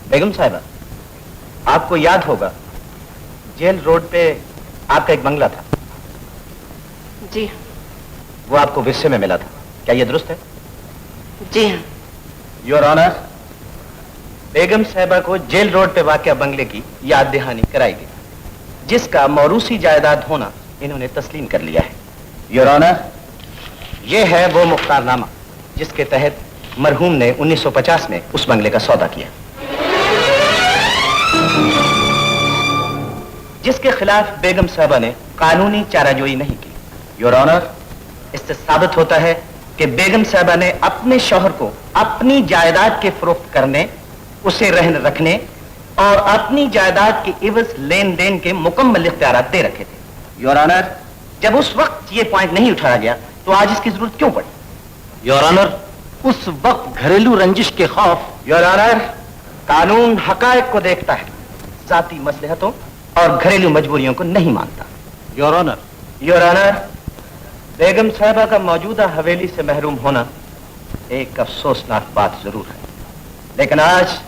S6: बेगम साहिबा, आपको याद होगा जेल रोड पे आपका एक बंगला था।
S1: जी
S6: वो आपको विस्से में मिला था, क्या यह दुरुस्त है?
S1: जी हाँ।
S6: योर ऑनर, बेगम साहिबा को जेल रोड पे वाक़या बंगले की याद दहानी कराई गई, जिसका मौरूसी जायदाद होना इन्होंने तस्लीम कर लिया है। योर ऑनर, यह है वो मुख्तारनामा जिसके तहत मरहूम ने 1950 में उस बंगले का सौदा किया, जिसके खिलाफ बेगम साहिबा ने कानूनी चाराजोई नहीं की। योर ऑनर, इससे साबित होता है कि बेगम साहिबा ने अपने शौहर को अपनी जायदाद के फरोख्त करने, उसे रहन रखने और अपनी जायदाद के इवज लेन देन के मुकम्मल इख्तियारात दे रखे थे। योर ऑनर, जब उस वक्त ये पॉइंट नहीं उठाया गया तो आज इसकी जरूरत क्यों पड़ी?
S8: योर ऑनर, उस वक्त घरेलू रंजिश के खौफ।
S6: योर ऑनर, कानून हकायक को देखता है, जाती मसलहतों और घरेलू मजबूरियों को नहीं मानता।
S8: योर ऑनर,
S6: योर ऑनर, बेगम साहिबा का मौजूदा हवेली से महरूम होना एक अफसोसनाक बात जरूर है, लेकिन आज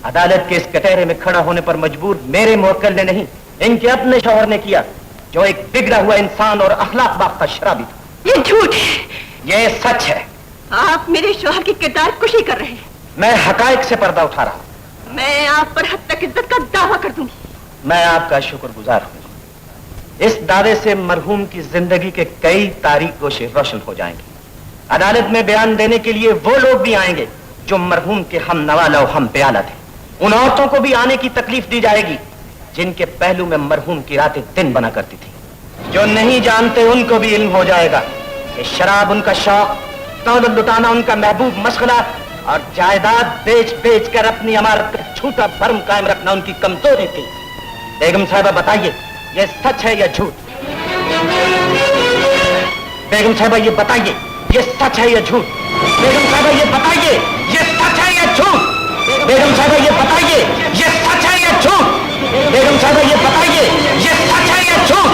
S6: अदालत के इस कटहरे में खड़ा होने पर मजबूर मेरे मुवक्किल ने नहीं, इनके अपने शौहर ने किया, जो एक बिगड़ा हुआ इंसान और अखलाक बाख्ता शराबी था।
S1: ये झूठ है।
S6: ये सच है।
S1: आप मेरे शौहर की किरदार कुशी कर रहे हैं।
S6: मैं हकायक से पर्दा उठा रहा हूं।
S1: मैं आप पर हद तक इज्जत का दावा कर दूंगी।
S6: मैं आपका शुक्रगुजार हूं। इस दावे से मरहूम की जिंदगी के कई तारीख गोशे रोशन हो जाएंगे। अदालत में बयान देने के लिए वो लोग भी आएंगे जो मरहूम के हम नवाला और हम प्याला थे। उन औरतों को भी आने की तकलीफ दी जाएगी जिनके पहलू में मरहूम की रातें दिन बना करती थी। जो नहीं जानते उनको भी इल्म हो जाएगा कि शराब उनका शौक, दौलत लुटाना उनका महबूब मशगला और जायदाद बेच बेच कर अपनी इमारत का झूठा भरम कायम रखना उनकी कमजोरी थी। बेगम साहिबा बताइए, ये सच है या झूठ? बेगम साहिबा ये बताइए, ये सच है या झूठ? बेगम साहिबा ये बताइए, ये सच है या झूठ? बेगम साहिबा ये बताइए, ये सच है या झूठ? बेगम साहिबा ये बताइए, ये सच है या झूठ?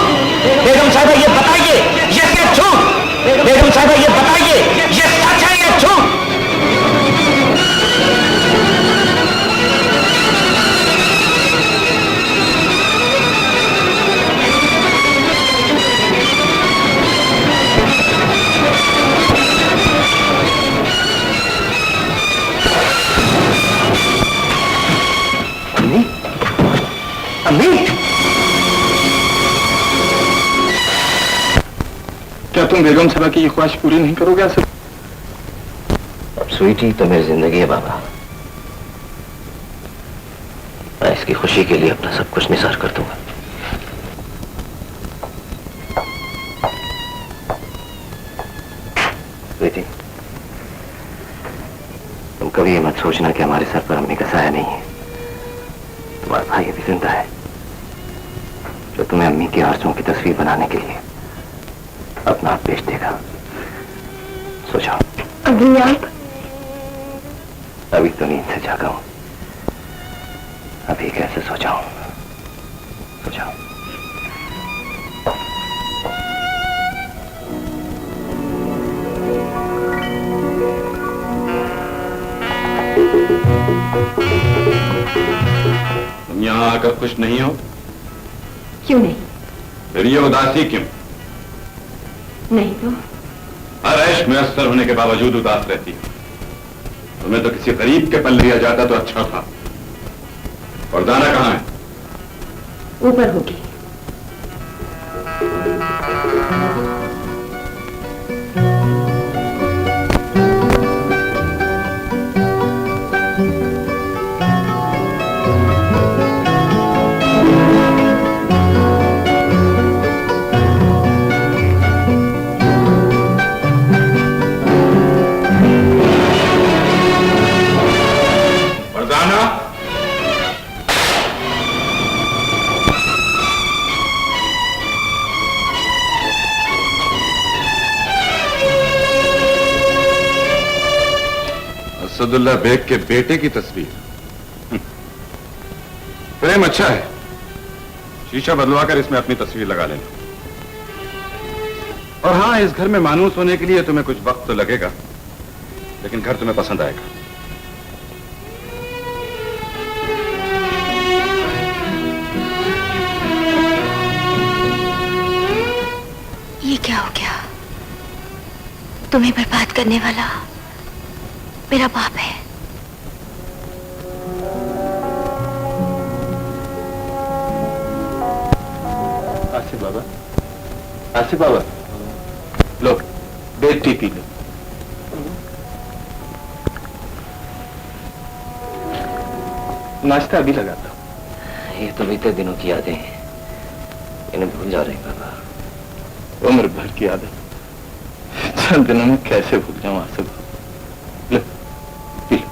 S6: बेगम साहिबा ये बताइए, ये झूठ? बेगम साहिबा ये बताइए, ये सच है या झूठ?
S2: तुम बेगम साहबा की ये ख्वाहिश पूरी नहीं करोगे आसिफ?
S4: अब स्वीटी तो मेरी जिंदगी है बाबा, मैं इसकी खुशी के लिए अपना सब कुछ निसार कर दूंगा। स्वीटी, तुम कभी ये मत सोचना कि हमारे सर पर अम्मी का साया नहीं है। तुम्हारा भाई अभी जिंदा है जो तुम्हें अम्मी की आरज़ुओं की तस्वीर बनाने के लिए अपना हाथ बेच देगा। सो जाओ।
S1: अभी आप?
S4: अभी तो नींद से जागा हूं, अभी कैसे सो जाऊं? सो जाओ।
S5: तुम यहाँ आकर खुश नहीं हो?
S1: क्यों नहीं?
S5: फिर ये उदासी क्यों?
S1: नहीं तो
S5: हर ऐश मुयस्सर होने के बावजूद उदास रहती हो। तुम्हें तो किसी गरीब के पल लिया जाता तो अच्छा था। और दाना कहाँ है?
S1: ऊपर होगी।
S5: असदुल्ला बेग के बेटे की तस्वीर। प्रेम अच्छा है, शीशा बदलवाकर इसमें अपनी तस्वीर लगा लेना। और हाँ, इस घर में मानूस होने के लिए तुम्हें कुछ वक्त तो लगेगा, लेकिन घर तुम्हें पसंद आएगा।
S1: ये क्या हो गया? तुम्हें बर्बाद करने वाला मेरा बाप है।
S2: आसिफ बाबा, आसिफ बाबा, लो बेड टी पी लो। नाश्ता अभी लगाता हूं।
S4: ये तो बीते दिनों की यादें हैं, इन्हें भूल जा रही बाबा।
S2: उम्र भर की आदत, चंद दिनों में कैसे भूल जाऊं आसिफ? लो पी लो।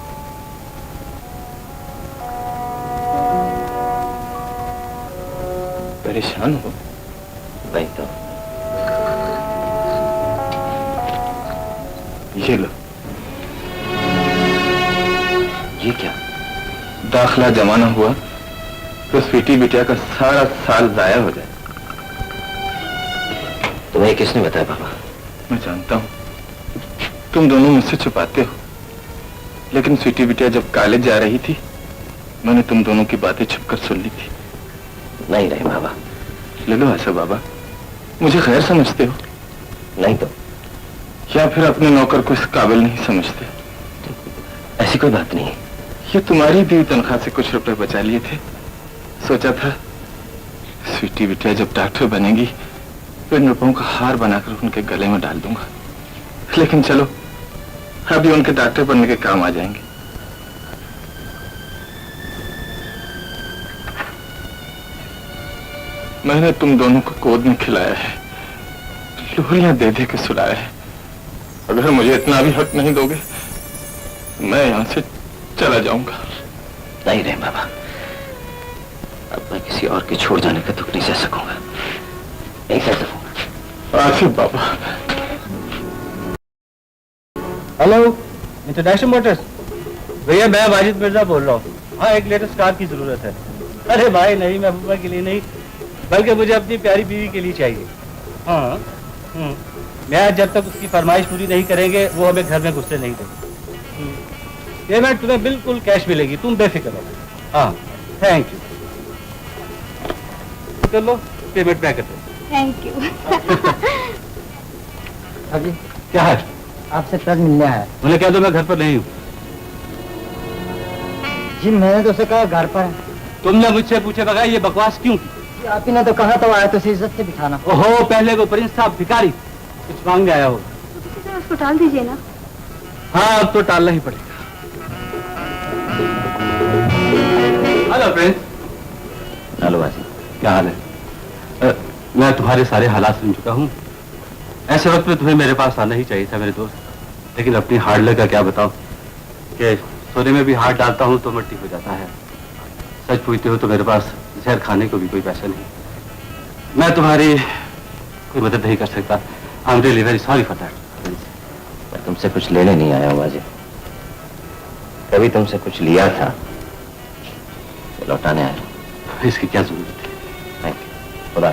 S2: परेशान हो?
S4: नहीं तो।
S2: ये लो।
S4: ये क्या?
S2: दाखला जमाना हुआ तो स्वीटी बिटिया का सारा साल जाया हो जाए।
S4: तुम्हें किसने बताया बाबा?
S2: मैं जानता हूं तुम दोनों मुझसे छुपाते हो, लेकिन स्वीटी बिटिया जब कॉलेज जा रही थी मैंने तुम दोनों की बातें छुपकर सुन ली थी।
S4: नहीं नहीं बाबा।
S2: ले लो आसिफ बाबा, मुझे खैर समझते हो?
S4: नहीं तो।
S2: या फिर अपने नौकर को इस काबिल नहीं समझते?
S4: ऐसी कोई बात नहीं है।
S2: ये तुम्हारी दी तनख्वाह से कुछ रुपए बचा लिए थे, सोचा था स्वीटी बिटिया जब डॉक्टर बनेगी तो इन रुपयों का हार बनाकर उनके गले में डाल दूंगा। लेकिन चलो, अभी उनके डॉक्टर बनने के काम आ जाएंगे। मैंने तुम दोनों को गोद में खिलाया है, लोरियां दे दे के सुलाया है। अगर मुझे इतना भी हक नहीं दोगे मैं यहां से चला जाऊंगा।
S4: नहीं रहे बाबा, अब मैं किसी और के छोड़ जाने का दुख नहीं सह सकूंगा, नहीं सह सकूंगा।
S2: Asif Baba.
S10: Hello, International Motors. भैया मैं वाजिद मिर्जा बोल रहा हूँ। हाँ, एक लेटेस्ट कार की जरूरत है। अरे भाई नहीं, महबूबा के लिए नहीं, बल्कि मुझे अपनी प्यारी बीवी के लिए चाहिए। हाँ, मैं जब तक उसकी फरमाइश पूरी नहीं करेंगे वो हमें घर में घुसने नहीं देंगे। पेमेंट तुम्हें बिल्कुल कैश मिलेगी, तुम बेफिक्र हो। हाँ, थैंक यू। कर लो, पेमेंट मैं कर दूँ।
S3: Thank you.
S10: अभी क्या है? आपसे कर्ज मिलने आया। उन्हें कह दो मैं घर पर नहीं हूँ। जी मैंने तो उसे कहा घर पर है। तुमने मुझसे पूछे बगैर ये बकवास क्यों की? आप ही ने तो कहा तो आया तो इज्जत से बिठाना। ओहो, पहले वो प्रिंस साहब भिखारी, कुछ मांगने आया होगा।
S1: तो किसी तरह उसको टाल दीजिए ना।
S10: हाँ, अब तो टालना ही पड़ेगा। Hello friends.
S4: हेलो बाजी।
S10: क्या हाल है? मैं तुम्हारे सारे हालात सुन चुका हूँ। ऐसे वक्त में तुम्हें मेरे पास आना ही चाहिए था मेरे दोस्त, लेकिन अपनी हार्ड लक का क्या बताओ कि सोने में भी हाथ डालता हूँ तो मिट्टी हो जाता है। सच पूछते हो तो मेरे पास जहर खाने को भी कोई पैसा नहीं। मैं तुम्हारी कोई मदद नहीं कर सकता। I am really very sorry for that.
S4: मैं तुमसे कुछ लेने नहीं आया हूँ बाजी। कभी तुमसे कुछ लिया था तो लौटाने आया हूँ।
S10: इसकी क्या जरूरत है?
S4: Thank you. खुदा।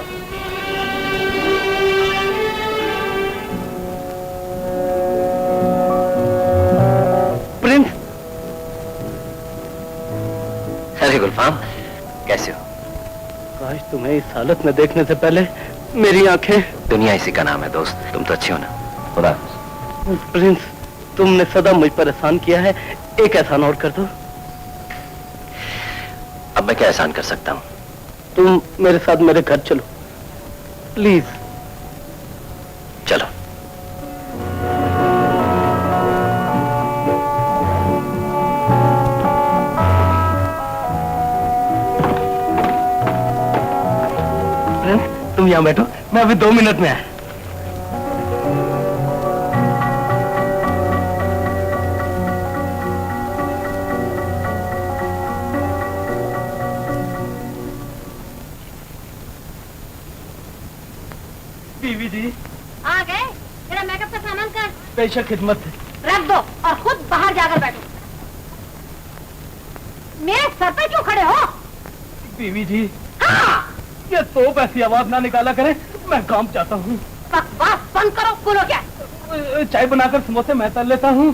S10: प्रिंस।
S4: अरे गुलफाम, कैसे हो?
S10: काश तुम्हें इस हालत में देखने से पहले मेरी आंखें।
S4: दुनिया इसी का नाम है दोस्त। तुम तो अच्छे हो ना? खुदा।
S10: प्रिंस, तुमने सदा मुझ पर एहसान किया है, एक एहसान और कर दो।
S4: अब मैं क्या एहसान कर सकता हूँ?
S10: तुम मेरे साथ मेरे घर चलो प्लीज।
S4: चलो।
S10: तुम यहाँ बैठो, मैं अभी 2 मिनट में आया। बीवी जी।
S3: आ गए? मेरा मेकअप का सामान कर।
S10: बेशक खिदमत है।
S3: रख दो और खुद बाहर जाकर बैठो। मेरे सर पे क्यों खड़े हो?
S10: बीवी जी।
S3: हाँ।
S10: ये तो ऐसी आवाज ना निकाला करे, मैं काम चाहता हूँ।
S3: बकवास बंद करो। बोलो क्या?
S10: चाय बनाकर समोसे मैं तल लेता हूँ,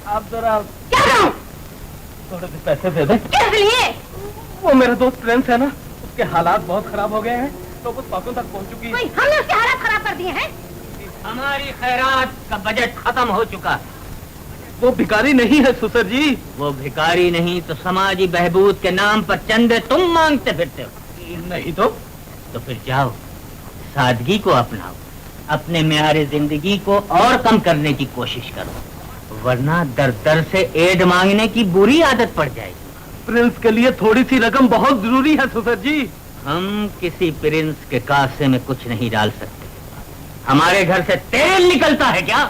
S10: आप जरा
S3: क्या करो?
S10: थोड़े से पैसे दे दें।
S3: किस लिए?
S10: वो मेरा दोस्त प्रिंस है ना, उसके हालात बहुत खराब हो गए हैं, तो कुछ पाकों तक पहुँच चुकी है।
S3: हमने उसके हालात खराब कर दिए हैं।
S6: हमारी खैरात का बजट खत्म हो चुका।
S10: वो भिखारी नहीं है सुसर जी।
S6: वो भिखारी नहीं तो समाजी बहबूद के नाम पर चंदे तुम मांगते फिरते हो।
S10: नहीं तो
S6: फिर जाओ, सादगी को अपनाओ, अपने म्यारे जिंदगी को और कम करने की कोशिश करो, वरना दर दर से एड मांगने की बुरी आदत पड़ जाएगी।
S10: प्रिंस के लिए थोड़ी सी रकम बहुत जरूरी है सुसर जी।
S6: हम किसी प्रिंस के कासे में कुछ नहीं डाल सकते। हमारे घर से तेल निकलता है क्या?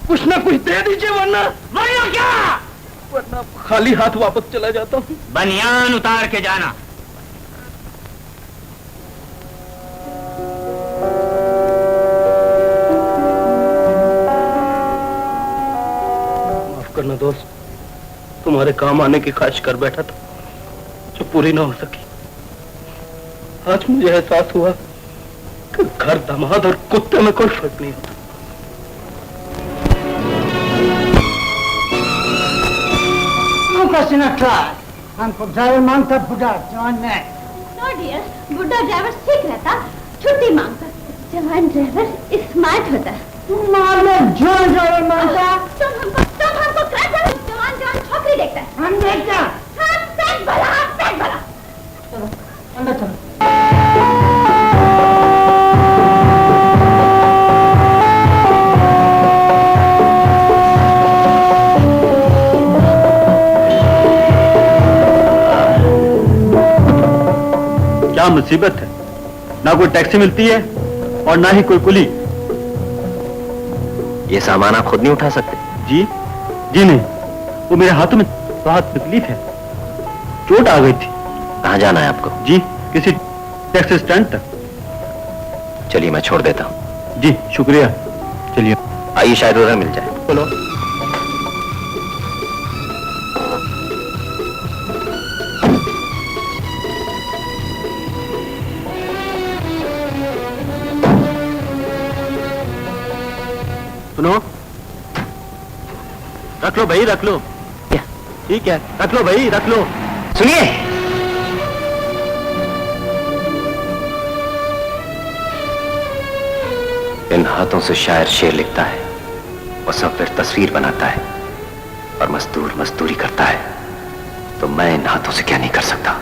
S10: कुछ ना कुछ दे दीजिए, वरना
S6: क्या?
S10: वरना खाली हाथ वापस चला जाता हूँ।
S6: बनियान उतार के जाना।
S10: माफ करना दोस्त, तुम्हारे काम आने की ख्वाहिश कर बैठा था जो पूरी ना हो सकी। आज मुझे एहसास हुआ कि घर, दामाद और कुत्ते में कोई फर्क नहीं होता।
S11: हमको ड्राइवर मांगता बुढ़ा जवान नहीं।
S3: नो डियर, बुढ़ा ड्राइवर सीख रहता, छुट्टी मांगता। जवान ड्राइवर स्मार्ट होता।
S11: जवान ड्राइवर मांगता।
S3: तुम हमको जवान छोकरी देखता है।
S11: हम देखता।
S3: हाँ, पेट भला, पेट भला।
S11: चलो अंदर चलो।
S10: क्या मुसीबत है, ना कोई टैक्सी मिलती है और ना ही कोई कुली।
S4: ये सामान आप खुद नहीं उठा सकते?
S10: जी नहीं, वो मेरे हाथों में बहुत तकलीफ है, चोट आ गई थी।
S4: कहाँ जाना है आपको?
S10: जी किसी टैक्सी स्टैंड तक।
S4: चलिए मैं छोड़ देता हूँ।
S10: जी शुक्रिया, चलिए।
S4: आइए, शायद उधर मिल जाए।
S10: बोलो। सुनो, रख लो भाई, रख लो। ठीक है, रख लो भाई, रख लो।
S4: सुनिए, इन हाथों से शायर शेर लिखता है, उसमें फिर तस्वीर बनाता है, और मजदूर मजदूरी करता है, तो मैं इन हाथों से क्या नहीं कर सकता।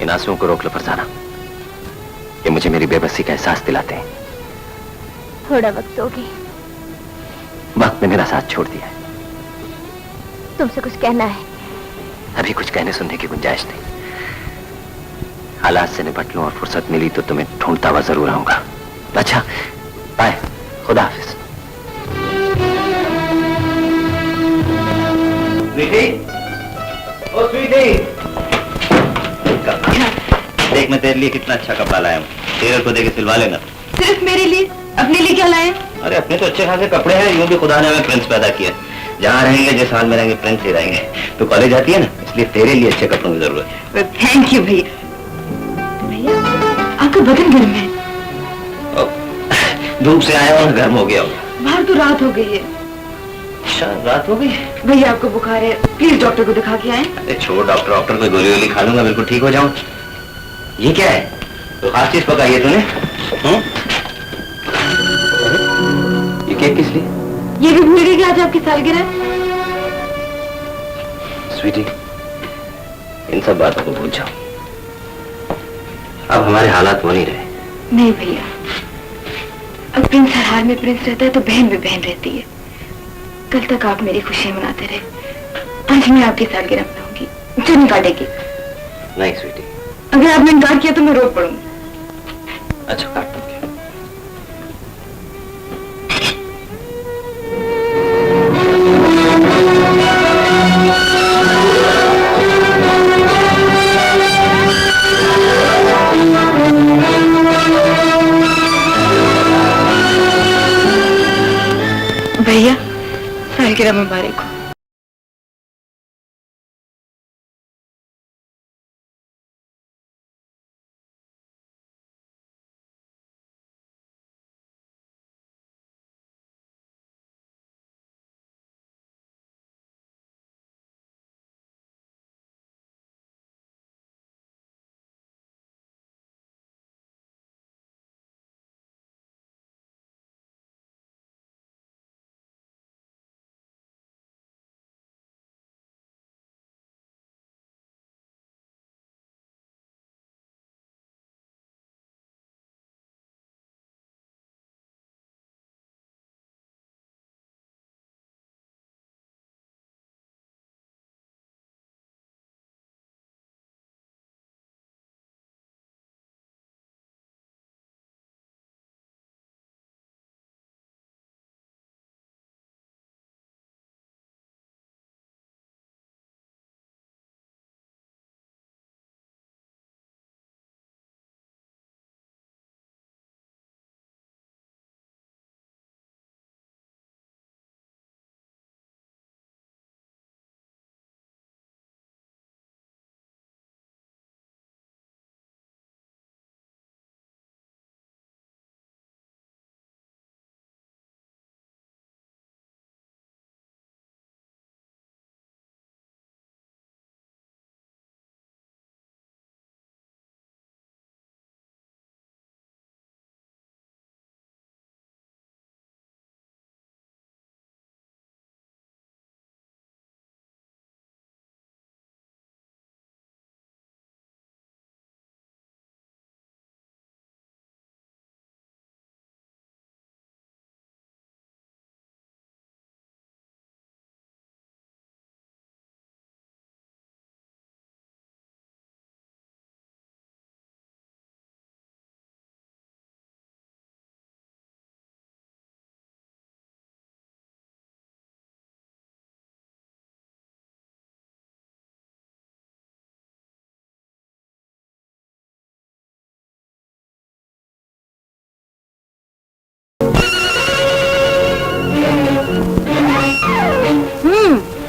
S7: इन आंसुओं को रोक लो फरजाना, ये मुझे मेरी बेबसी का एहसास दिलाते हैं।
S3: थोड़ा वक्त दोगे?
S7: वक्त ने मेरा साथ छोड़ दिया है।
S3: तुमसे कुछ कहना है?
S7: अभी कुछ कहने सुनने की गुंजाइश नहीं। हालात से निपट लूं और फुर्सत मिली तो तुम्हें ढूंढता हुआ जरूर आऊंगा। अच्छा, बाय, खुदा हाफिज।
S4: स्वीटी, ओ स्वीटी, देख मैं तेरे लिए कितना अच्छा कपड़ा लाया हूँ, टेलर को देके सिलवा लेना।
S1: सिर्फ मेरे लिए? अपने लिए क्या लाए?
S4: अरे अपने तो अच्छे खासे कपड़े हैं, यूं भी खुदा ने हमें प्रिंस पैदा किया। जहाँ रहेंगे, जिस हाल में रहेंगे, प्रिंस ही रहेंगे। तो कॉलेज आती है ना, इसलिए तेरे लिए अच्छे कपड़ों की जरूरत है।
S1: थैंक यू भैया। भैया, आपका बदन गर्म है।
S4: धूप से आया और गर्म हो गया होगा।
S1: बाहर तो रात हो गई है।
S4: अच्छा, रात हो गई?
S1: भैया आपको बुखार है, प्लीज डॉक्टर को दिखा के आए।
S4: अरे छोड़ डॉक्टर कोई गोली वोली खा लूंगा, बिल्कुल ठीक हो जाऊं। ये क्या है? तो खास चीज पकाई है तूने? ये केक किस लिए?
S1: ये भी भूल गई कि आज आपकी सालगिरह।
S4: स्वीटी, इन सब बातों को भूल जाओ। अब हमारे हालात वो नहीं रहे।
S1: नहीं भैया, अब प्रिंस हर हाल में प्रिंस रहता है तो बहन भी बहन रहती है। कल तक आप मेरी खुशियां मनाते रहे, आज मैं आपकी सालगिरह मनाऊंगी। जो निकालेगी?
S4: नहीं स्वीटी।
S1: अगर आपने इनकार किया तो मैं रो पड़ूंगी।
S4: अच्छा, काट दूंगी।
S1: भैया, सालगिरह मुबारक हो।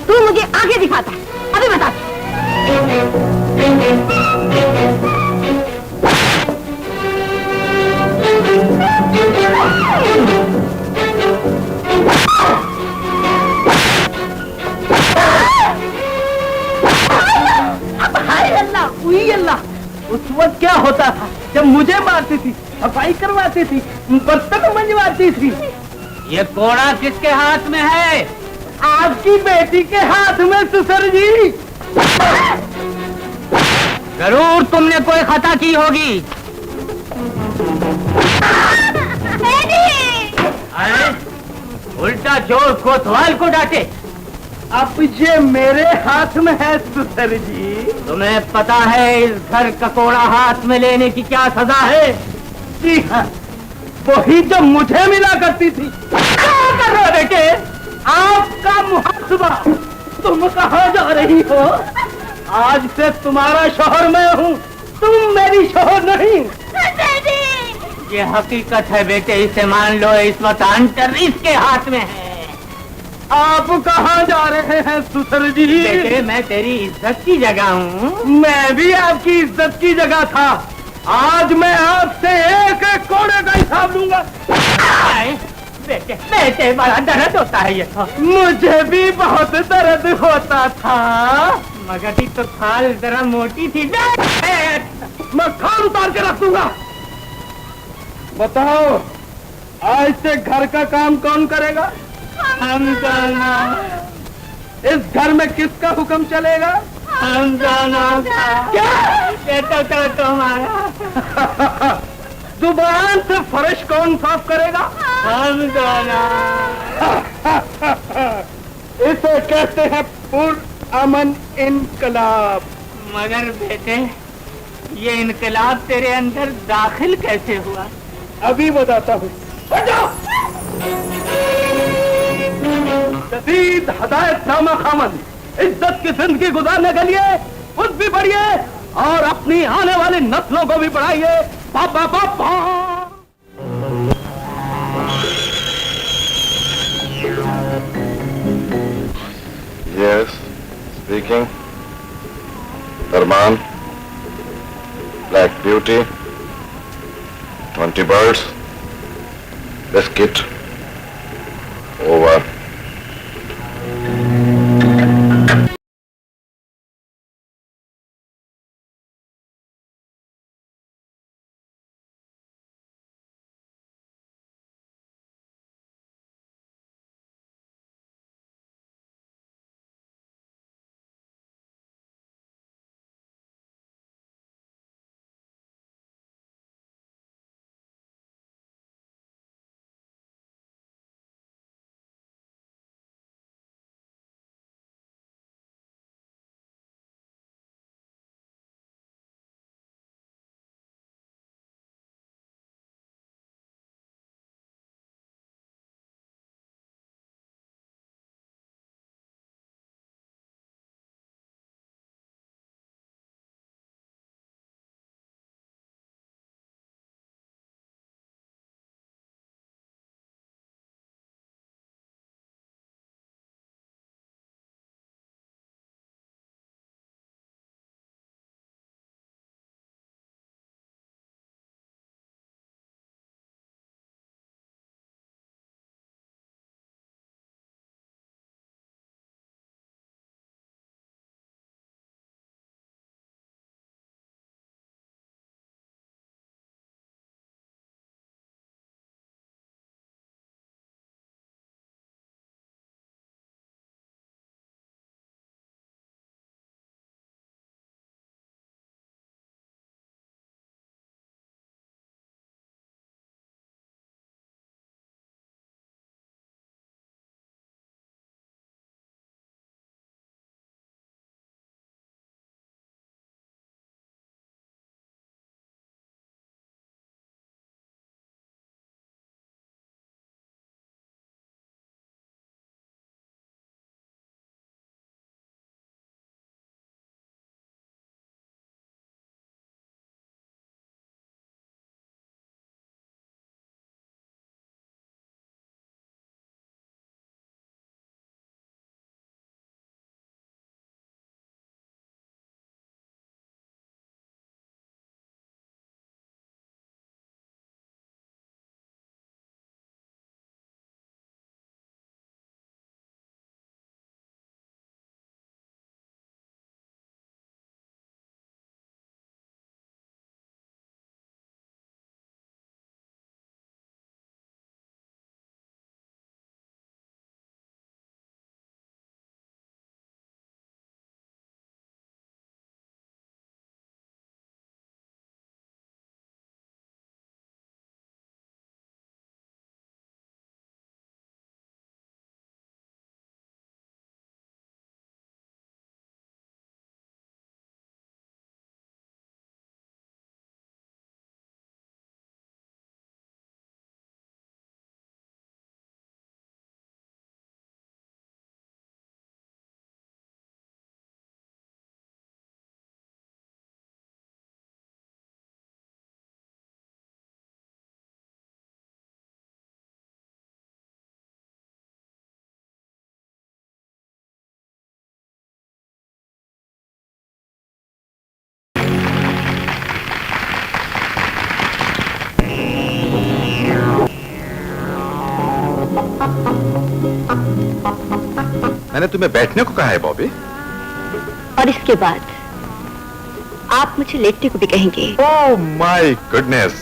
S3: तू मुझे आगे दिखाता है, अभी बता।
S8: हाय अल्लाह, हुई अल्लाह। उस वक्त क्या होता था जब मुझे मारती थी, सफाई करवाती थी, बर्तन मंजवाती थी। ये कोड़ा किसके हाथ में है? आपकी बेटी के हाथ में ससुर जी। जरूर तुमने कोई
S6: खाता की होगी। अरे उल्टा जोर कोतवाल को डांटे।
S8: अब ये मेरे हाथ में है सुसर जी।
S6: तुम्हें पता है इस घर का कोड़ा हाथ में लेने की क्या सजा है?
S8: जी हाँ, वही जो मुझे मिला करती थी। क्या कर रहे हो बेटे? आपका मुहासबा। तुम कहाँ जा रही हो? आज से तुम्हारा शोहर मैं हूँ, तुम मेरी शोहर नहीं।
S6: ये हकीकत है बेटे, इसे मान लो। इस वक्त अंतर इसके हाथ में है।
S8: आप कहाँ जा रहे हैं सुसर जी?
S6: बेटे मैं तेरी इज्जत की जगह हूँ।
S8: मैं भी आपकी इज्जत की जगह था। आज मैं आपसे एक एक कोड़े का हिसाब लूंगा।
S6: बेटे बेटे बड़ा दर्द होता है ये तो।
S8: मुझे भी बहुत दर्द होता था,
S6: मगर तो खाल जरा मोटी थी।
S8: मैं खाल उतार के रख दूंगा। बताओ, आज से घर का काम कौन करेगा?
S6: हम दोनों।
S8: इस घर में किसका हुक्म चलेगा?
S6: हम दोनों का।
S8: क्या?
S6: ये तो तुम्हारा।
S8: जुबान से फर्श कौन साफ करेगा?
S6: हम दोनों।
S8: इसे कहते हैं पुरअमन इनकलाब।
S6: मगर बेटे ये इनकलाब तेरे अंदर दाखिल कैसे हुआ?
S8: अभी बताता हूँ। जदीद हदायतनामा खामन, इज्जत की जिंदगी गुजारने के लिए खुद भी बढ़िए और अपनी आने वाली नस्लों को भी बढ़ाइए। पापा पापा।
S5: Yes, speaking. Arman, Black Beauty, 20 birds, biscuit, over. मैंने तुम्हें बैठने को कहा है बॉबी।
S1: और इसके बाद आप मुझे लेटने को भी कहेंगे।
S5: ओह माय गुडनेस,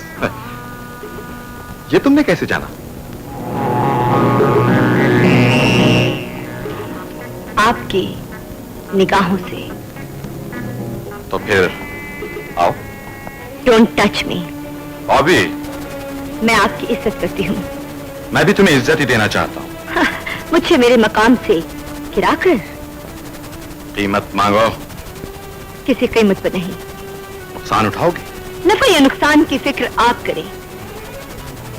S5: ये तुमने कैसे जाना?
S1: आपकी निगाहों से।
S5: तो फिर आओ।
S1: Don't touch me.
S5: बॉबी,
S1: मैं आपकी इज्जत करती हूँ।
S5: मैं भी तुम्हें इज्जत ही देना चाहता हूँ।
S1: मुझे मेरे मकाम से गिराकर।
S5: कीमत मांगो।
S1: किसी कीमत पर नहीं।
S5: नुकसान उठाओगे?
S1: नफा या नुकसान की फिक्र आप करें।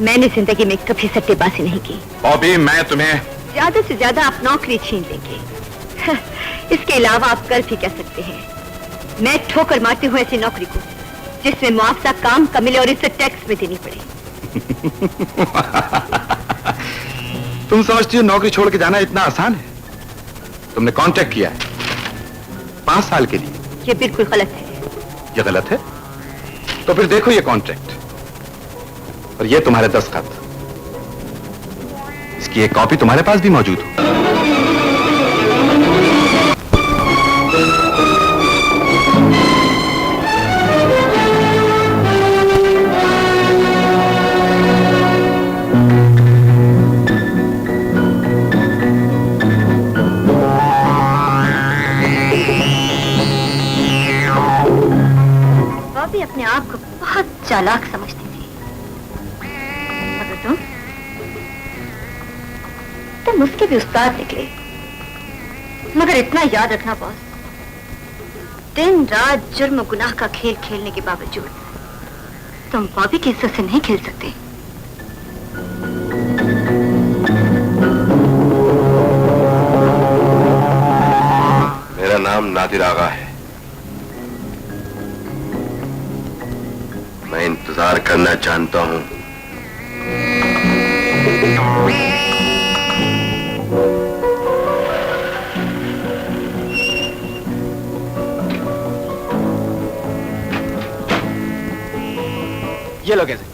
S1: मैंने जिंदगी में कभी सट्टेबाजी नहीं की।
S5: बॉबी, मैं तुम्हें
S1: ज्यादा से ज्यादा आप नौकरी छीन लेंगे। इसके अलावा आप कर भी कह सकते हैं, मैं ठोकर मारती हूँ ऐसी नौकरी को जिसमें मुआवजा काम का मिले और इसे टैक्स में देनी पड़े।
S5: तुम समझती हो नौकरी छोड़ के जाना इतना आसान है? तुमने कॉन्ट्रैक्ट किया है 5 साल के लिए।
S1: ये बिल्कुल गलत है।
S5: ये गलत है? तो फिर देखो ये कॉन्ट्रैक्ट और ये तुम्हारे दस्तखत। इसकी एक कॉपी तुम्हारे पास भी मौजूद हो।
S1: बॉबी अपने आप को बहुत चालाक समझती थी, मगर तुम उसके भी उस्ताद निकले। मगर इतना याद रखना बॉस, दिन रात जुर्म गुनाह का खेल खेलने के बावजूद तुम बॉबी की इज्जत से नहीं खेल सकते।
S5: मेरा नाम नादिर आगा है। मैं इंतजार करना जानता हूं।
S10: ये लो कैसे।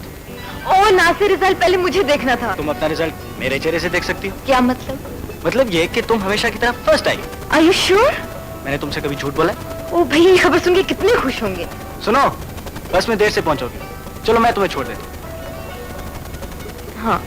S1: ओ नासिर, रिजल्ट पहले मुझे देखना था।
S10: तुम अपना रिजल्ट मेरे चेहरे से देख सकती हो।
S1: क्या मतलब?
S10: मतलब ये कि तुम हमेशा की तरह फर्स्ट आई।
S1: Are you sure?
S10: मैंने तुमसे कभी झूठ बोला?
S1: ओ भैया, ये खबर सुन के कितने खुश होंगे।
S10: सुनो, बस में देर से पहुंचोगी। चलो मैं तुम्हें छोड़ देता हूँ।
S1: हाँ।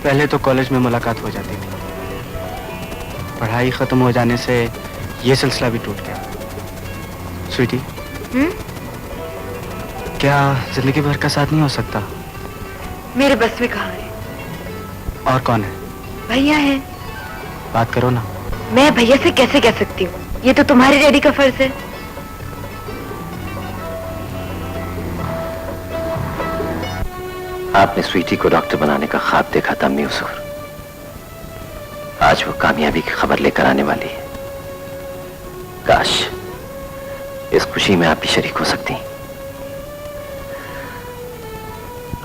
S10: पहले तो कॉलेज में मुलाकात हो जाती थी, पढ़ाई खत्म हो जाने से ये सिलसिला भी टूट गया। स्वीटी, क्या जिंदगी भर का साथ नहीं हो सकता?
S1: मेरे बस में कहाँ है?
S10: और कौन है?
S1: भैया है।
S10: बात करो ना।
S1: मैं भैया से कैसे कह सकती हूँ? ये तो तुम्हारे डैडी का फर्ज है।
S4: आपने स्वीटी को डॉक्टर बनाने का ख्वाब देखा था अम्मी उसूर। आज वो कामयाबी की खबर लेकर आने वाली है। काश इस खुशी में आप भी शरीक हो सकती।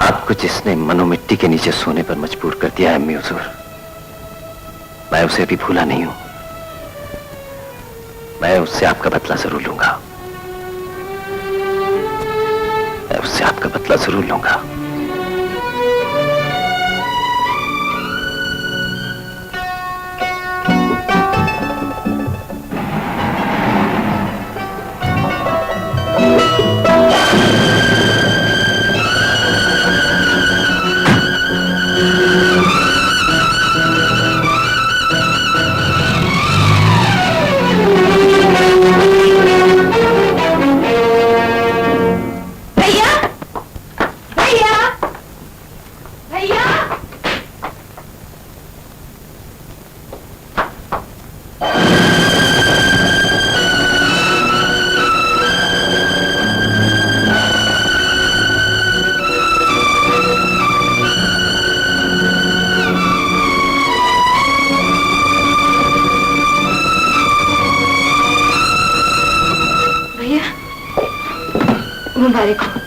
S4: आपको जिसने मनो मिट्टी के नीचे सोने पर मजबूर कर दिया है अम्मी उसूर, मैं उसे अभी भूला नहीं हूं। मैं उससे आपका बदला जरूर लूंगा। मैं उससे आपका बदला जरूर लूंगा।
S1: मुबारक हो,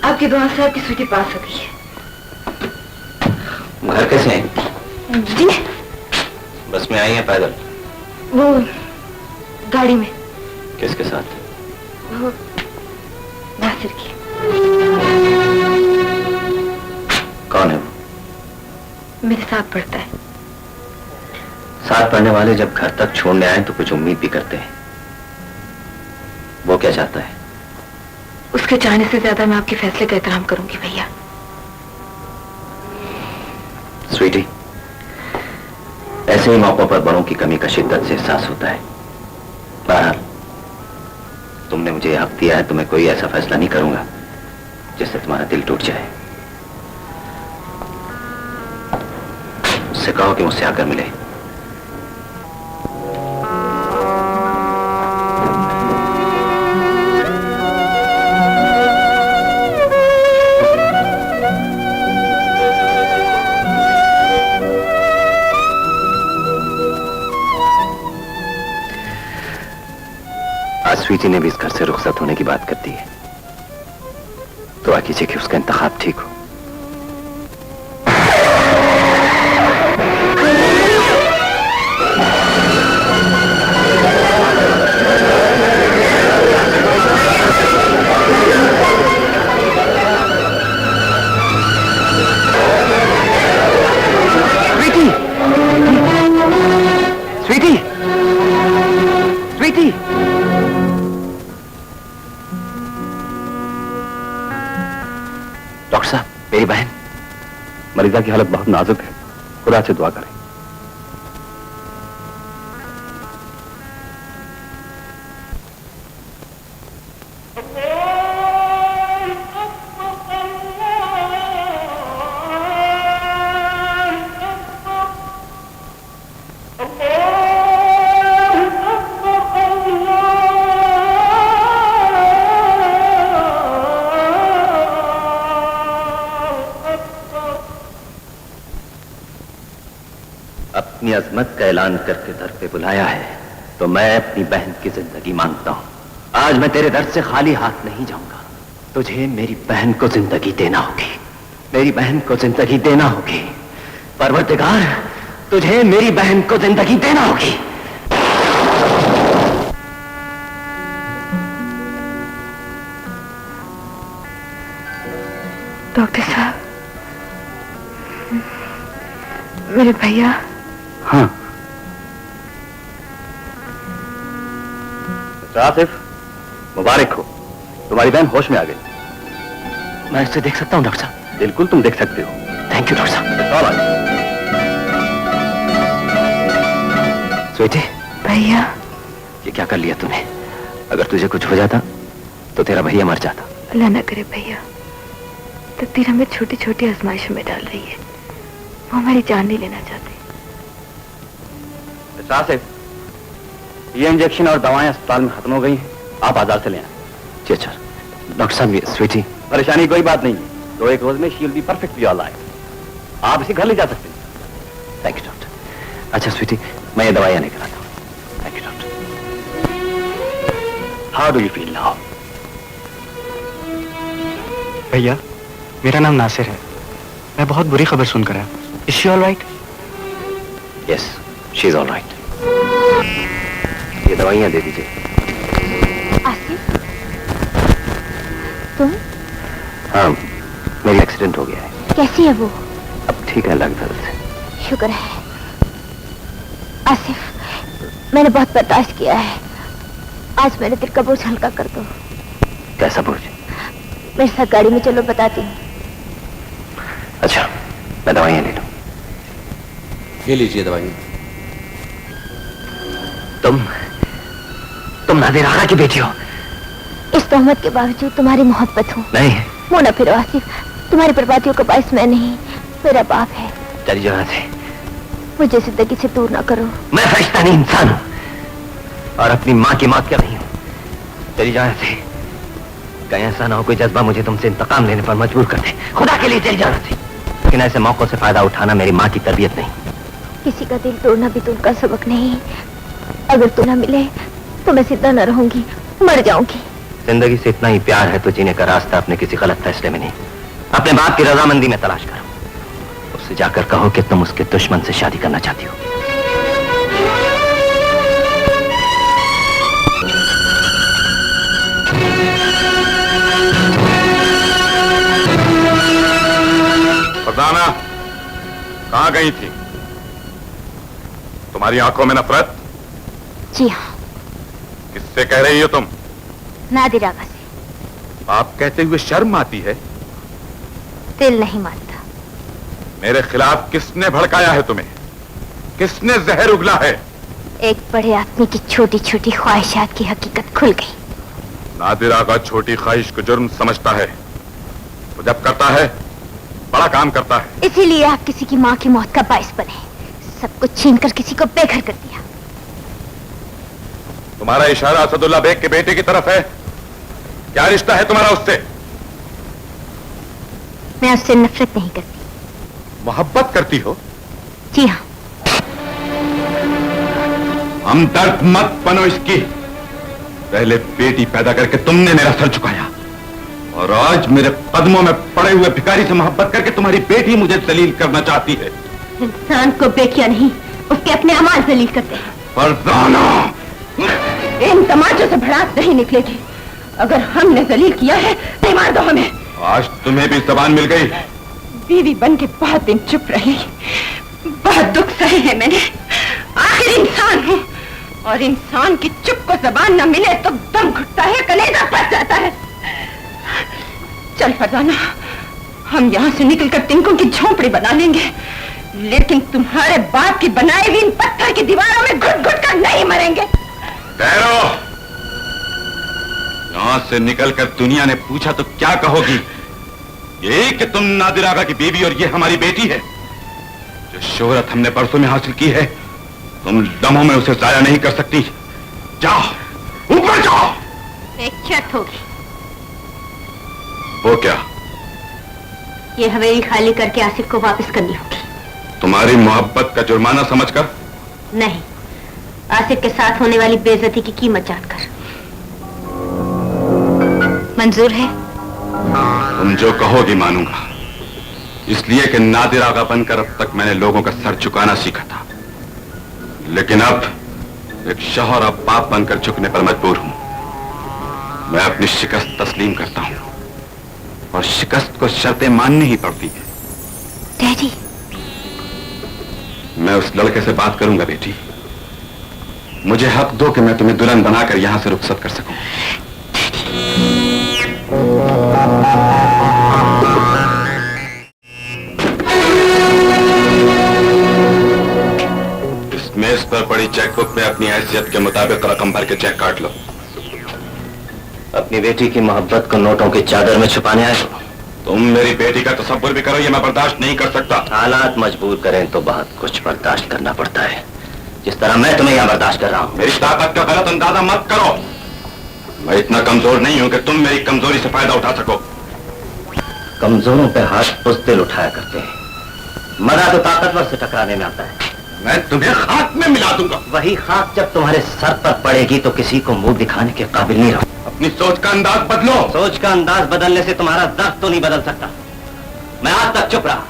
S1: आपकी दुआ से आपकी स्वीटी पास हो गई है।
S4: घर कैसे में आई हैं पैदल?
S1: वो गाड़ी में।
S4: किसके साथ?
S1: वो नासिर की।
S4: कौन है वो?
S1: मेरे साथ पढ़ता है।
S4: साथ पढ़ने वाले जब घर तक छोड़ने आए तो कुछ उम्मीद भी करते हैं। वो क्या चाहता है?
S1: उसके चाहने से ज्यादा मैं आपके फैसले का एहतराम करूंगी भैया।
S4: स्वीटी, ऐसे ही मौकों पर बड़ों की कमी का शिद्दत से एहसास होता है। बहरहाल तुमने मुझे हक दिया है तो मैं कोई ऐसा फैसला नहीं करूंगा जिससे तुम्हारा दिल टूट जाए। उससे कहो कि मुझसे आकर मिले। आज स्वीटी ने भी इस घर से रुखसत होने की बात कर दी है। दुआ कीजिए कि उसका इंतखाब ठीक हो।
S7: स्वीटी, स्वीटी, स्वीटी।
S4: डॉक्टर साहब, मेरी बहन।
S9: मरीजा की हालत बहुत नाजुक है, खुदा से दुआ करें।
S4: अपनी अजमत का ऐलान करके दर पे बुलाया है तो मैं अपनी बहन की जिंदगी मांगता हूं। आज मैं तेरे दर से खाली हाथ नहीं जाऊंगा। तुझे मेरी बहन को जिंदगी देना होगी, मेरी बहन को जिंदगी देना होगी। परवरदिगार, तुझे मेरी बहन को जिंदगी देना होगी।
S1: डॉक्टर साहब, मेरे भैया।
S9: हाँ आसिफ, मुबारक हो, तुम्हारी बहन होश में आ गई।
S4: मैं इसे देख सकता हूं डॉक्टर साहब?
S9: बिल्कुल तुम देख सकते हो।
S4: थैंक यू डॉक्टर साहब। स्वीटी।
S1: भैया।
S4: ये क्या कर लिया तूने? अगर तुझे कुछ हो जाता तो तेरा भैया मर जाता।
S1: अल्लाह न करे भैया, तकदीर हमें छोटी छोटी आजमाइशों में डाल रही है। वो हमारी जान नहीं लेना चाहती।
S9: आसिफ, ये इंजेक्शन और दवाएं अस्पताल में खत्म हो गई हैं, आप बाजार से ले आए।
S4: जी अच्छा। डॉक्टर साहब, ये स्वीटी।
S9: परेशानी कोई बात नहीं है, 2-1 रोज में she will be perfectly alright. आप इसे घर ले जा सकते हैं।
S4: Thank you doctor. अच्छा स्वीटी, मैं ये दवाइयां लेकर आता हूँ। Thank you doctor. How do you feel now?
S10: भैया, मेरा नाम नासिर है। मैं बहुत बुरी खबर सुनकर आया। Is she alright?
S4: Yes, she is alright. ये दवाइयां दे दीजिए।
S3: आसिफ, तुम?
S4: हाँ, मेरी एक्सीडेंट हो गया है।
S3: कैसी है वो?
S4: अब ठीक है, अल्लाह की तरफ से।
S3: शुक्र है। आसिफ, मैंने बहुत बर्दाश्त किया है। आज मेरे दिल का बोझ हल्का कर दो।
S4: कैसा बोझ?
S3: मेरे साथ गाड़ी में चलो, बताती हूँ।
S4: अच्छा, मैं दवाइयां ले लूं।
S9: ये लीजिए दवाइयां।
S4: तुम नादिर आगा की बेटी हो?
S3: इस तोहमत के बावजूद तुम्हारी मोहब्बत हूँ।
S4: नहीं।
S3: वो न फिर आसिफ, तुम्हारी बर्बादियों का बाइस मैं नहीं, मेरा बाप है।
S4: चली जगह से।
S3: मुझे जिंदगी से दूर ना करो।
S4: मैं फरिश्ता नहीं, इंसान हूँ, और अपनी माँ की मौत कर रही हूँ। चली जाने से। कहीं ऐसा ना हो कोई जज्बा मुझे तुमसे इंतकाम लेने पर मजबूर कर दे। खुदा के लिए चली जाना से। लेकिन ऐसे मौकों से फायदा उठाना मेरी माँ की तरबियत नहीं।
S3: किसी का दिल तोड़ना भी तो उनका सबक नहीं। अगर तू ना मिले तो मैं जिंदा न रहूंगी, मर जाऊंगी।
S4: जिंदगी से इतना ही प्यार है तो जीने का रास्ता अपने किसी गलत फैसले में नहीं, अपने बाप की रजामंदी में तलाश करो। उससे जाकर कहो कि तुम उसके दुश्मन से शादी करना चाहती हो।
S5: गई थी? तुम्हारी आंखों में नफरत?
S3: जी हाँ।
S5: किससे कह रही हो तुम?
S3: नादिर आगा से।
S5: आप कहते हुए शर्म आती है?
S3: दिल नहीं मानता।
S5: मेरे खिलाफ किसने भड़काया है तुम्हें? किसने जहर उगला है?
S3: एक बड़े आदमी की छोटी छोटी ख्वाहिशात की हकीकत खुल गई।
S5: नादिर आगा छोटी ख्वाहिश को जुर्म समझता है, तो जब करता है बड़ा काम करता है।
S3: इसीलिए आप किसी की माँ की मौत का बाइस बने, सब कुछ छीनकर किसी को बेघर कर दिया।
S5: तुम्हारा इशारा असदुल्ला बेग के बेटे की तरफ है। क्या रिश्ता है तुम्हारा उससे?
S3: मैं उससे नफरत नहीं करती।
S5: मोहब्बत करती हो?
S3: जी हाँ।
S5: हमदर्द मत बनो इसकी। पहले बेटी पैदा करके तुमने मेरा सर झुकाया, और आज मेरे कदमों में पड़े हुए भिखारी से मोहब्बत करके तुम्हारी बेटी मुझे जलील करना चाहती है।
S3: इंसान को बेटियां नहीं, उसके अपने अमाल जलील करते हैं।
S5: फरजाना,
S1: इन तमाचों से भड़ास नहीं निकलेगी। अगर हमने जलील किया है तो मार दो हमें।
S5: आज तुम्हें भी जबान मिल गई।
S1: बीवी बन के बहुत दिन चुप रही, बहुत दुख सहे है मैंने। आखिर इंसान हूँ, और इंसान की चुप को जबान न मिले तो दम घुटता है, कलेजा फट जाता है। चल फरजाना, हम यहाँ से निकलकर तिनकों की झोंपड़ी बना लेंगे, लेकिन तुम्हारे बाप की बनाई हुई इन पत्थर की दीवारों में घुट घुट कर नहीं मरेंगे।
S5: ठहरो। यहां से निकलकर दुनिया ने पूछा तो क्या कहोगी? ये कि तुम नादिर आगा की बीवी और ये हमारी बेटी है। जो शोहरत हमने परसों में हासिल की है, तुम दमों में उसे जाया नहीं कर सकती। जाओ, ऊपर जाओ।
S3: एक शर्त होगी।
S5: वो क्या?
S3: ये हवेली खाली करके आसिफ को वापस करनी होगी।
S5: तुम्हारी मोहब्बत का जुर्माना समझकर?
S3: नहीं, आसिफ के साथ होने वाली बेइज्जती की कीमत जानकर। मंजूर है?
S5: तुम जो कहोगी मानूंगा, इसलिए कि नादिर आगा बनकर अब तक मैंने लोगों का सर झुकाना सीखा था, लेकिन अब एक शौहर और बाप बनकर झुकने पर मजबूर हूं। मैं अपनी शिकस्त तस्लीम करता हूं, और शिकस्त को शर्तें माननी ही पड़ती है।
S3: डैडी,
S5: मैं उस लड़के से बात करूंगा बेटी। मुझे हक दो कि मैं तुम्हें दुल्हन बनाकर यहां से रुखसत कर सकूं। इस मेज पर पड़ी चेकबुक में अपनी हैसियत के मुताबिक रकम भर के चेक काट लो।
S4: अपनी बेटी की मोहब्बत को नोटों की चादर में छुपाने आए हो?
S5: तुम मेरी बेटी का तसव्वुर भी करो, ये मैं बर्दाश्त नहीं कर सकता।
S4: हालात मजबूर करें तो बहुत कुछ बर्दाश्त करना पड़ता है, जिस तरह मैं तुम्हें यहाँ बर्दाश्त कर रहा हूँ।
S5: मेरी ताकत का गलत अंदाजा मत करो। मैं इतना कमजोर नहीं हूं कि तुम मेरी कमजोरी से फायदा उठा सको।
S4: कमजोरों पे हाथ बुज़दिल उठाया करते हैं, मजा तो ताकतवर से टकराने में आता है।
S5: मैं तुम्हें खाक में मिला दूंगा।
S4: वही खाक जब तुम्हारे सर पर पड़ेगी तो किसी को मुंह दिखाने के काबिल नहीं रहो।
S5: अपनी सोच का अंदाज बदलो।
S4: सोच का अंदाज बदलने से तुम्हारा दर्द तो नहीं बदल सकता। मैं आज तक चुप रहा,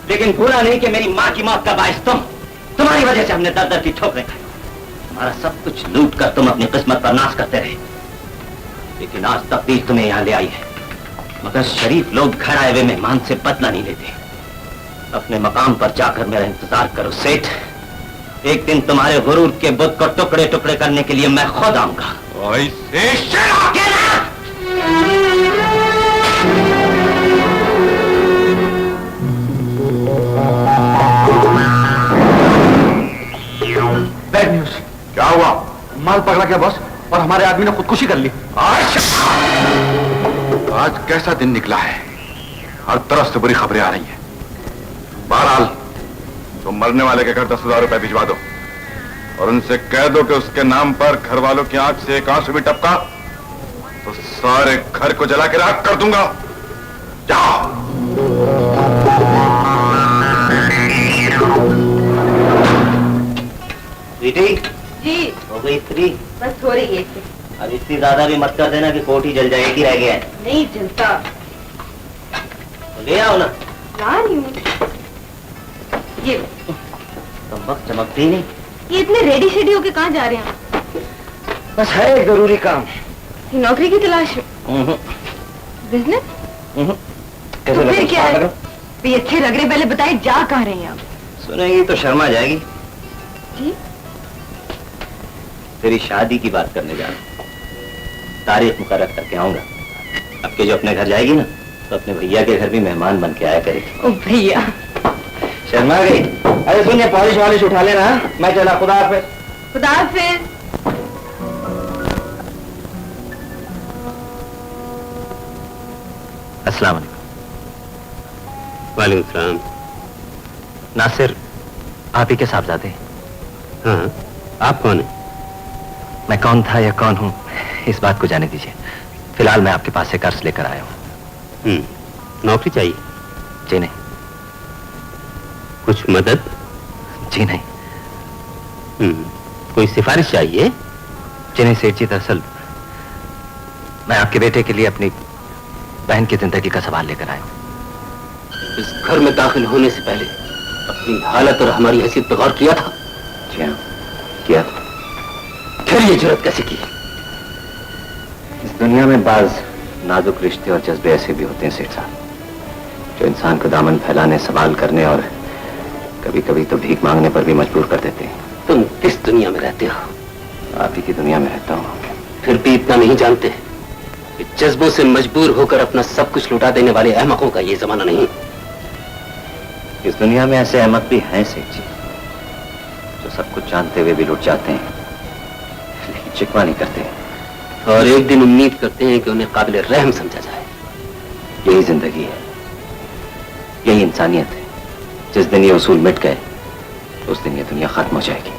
S4: लेकिन भूला नहीं कि मेरी माँ की मौत का बायस तुम्हारी वजह से हमने दर दर की ठोकरें खाई। हमारा सब कुछ लूट कर तुम अपनी किस्मत पर नाश करते रहे, लेकिन आज तकदीर तुम्हें यहाँ ले आई है। मगर शरीफ लोग घर आए हुए मेहमान से बदला नहीं लेते। अपने मकाम पर जाकर मेरा इंतजार करो सेठ। एक दिन तुम्हारे गुरूर के बुत को टुकड़े टुकड़े करने के लिए मैं खुद आऊंगा।
S7: Bad news.
S5: क्या हुआ?
S7: माल पकड़ा गया बॉस, और हमारे आदमी ने खुदकुशी कर ली।
S5: आज कैसा दिन निकला है, हर तरफ से बुरी खबरें आ रही हैं। बहरहाल तो मरने वाले के घर 10,000 रुपए भिजवा दो, और उनसे कह दो कि उसके नाम पर घर वालों की आंख से एक आंसू भी टपका तो सारे घर को जला के राख कर दूंगा। जाओ।
S4: बेटी
S1: जी
S4: हो गई फ्री?
S1: बस हो रही है।
S4: अब इतनी ज्यादा भी मत कर देना कि कोठी जल जाए, ही रह गया है।
S1: नहीं जलता।
S4: तो ले आओ ना।
S1: ला रही हूँ। ये
S4: तुम वक्त चमकती नहीं।
S1: ये इतने रेडी शेडी होके कहाँ जा रहे हैं?
S4: बस है एक जरूरी काम।
S1: नौकरी की तलाश में? बिजनेस?
S4: कैसे
S1: तो फिर क्या है? भी अच्छे लग रहे, पहले बताइए जा कहाँ रहे हैं आप?
S4: सुनेगी तो शर्मा जाएगी।
S1: जी?
S4: तेरी शादी की बात करने जा रहा हूं। तारीख मुकर्रर करके आऊंगा। अब के जो अपने घर जाएगी ना, तो अपने भैया के घर भी मेहमान बन के आया करेगी।
S1: ओ भैया,
S4: शर्मा गई? अरे सुन, ये पॉलिश वॉलिश उठा लेना। मैं चला, खुदा हाफिज।
S1: खुदा हाफिज।
S4: अस्सलाम वालेकुम। वालेकुम सलाम। नासिर आप ही के साहबजादे? हाँ। आप कौन है? मैं कौन था या कौन हूँ, इस बात को जाने दीजिए। फिलहाल मैं आपके पास से कर्ज लेकर आया हूँ। नौकरी चाहिए? जी नहीं। कुछ मदद? जी नहीं। कोई सिफारिश चाहिए? जी नहीं सेठ जी, दरअसल मैं आपके बेटे के लिए अपनी बहन की जिंदगी का सवाल लेकर आया हूँ। इस घर में दाखिल होने से पहले अपनी हालत और हमारी हैसियत पर गौर किया था? जी हाँ, किया था। फिर ये जरूरत कैसे की? इस दुनिया में बाज नाजुक रिश्ते और जज्बे ऐसे भी होते हैं सेठ साहब, जो इंसान को दामन फैलाने, सवाल करने और कभी कभी तो भीख मांगने पर भी मजबूर कर देते हैं। तुम किस दुनिया में रहते हो? आप ही की दुनिया में रहता हूँ। फिर भी इतना नहीं जानते कि जज्बों से मजबूर होकर अपना सब कुछ लुटा देने वाले अहमकों का ये जमाना नहीं। इस दुनिया में ऐसे अहमक भी हैं सेठ जी, जो सब कुछ जानते हुए भी लुट जाते हैं, लेकिन शिकवा नहीं करते और एक दिन उम्मीद करते हैं कि उन्हें काबिल रहम समझा जाए। यही जिंदगी है, यही इंसानियत है। जिस दिन ये उसूल मिट गए, उस दिन ये दुनिया खत्म हो जाएगी।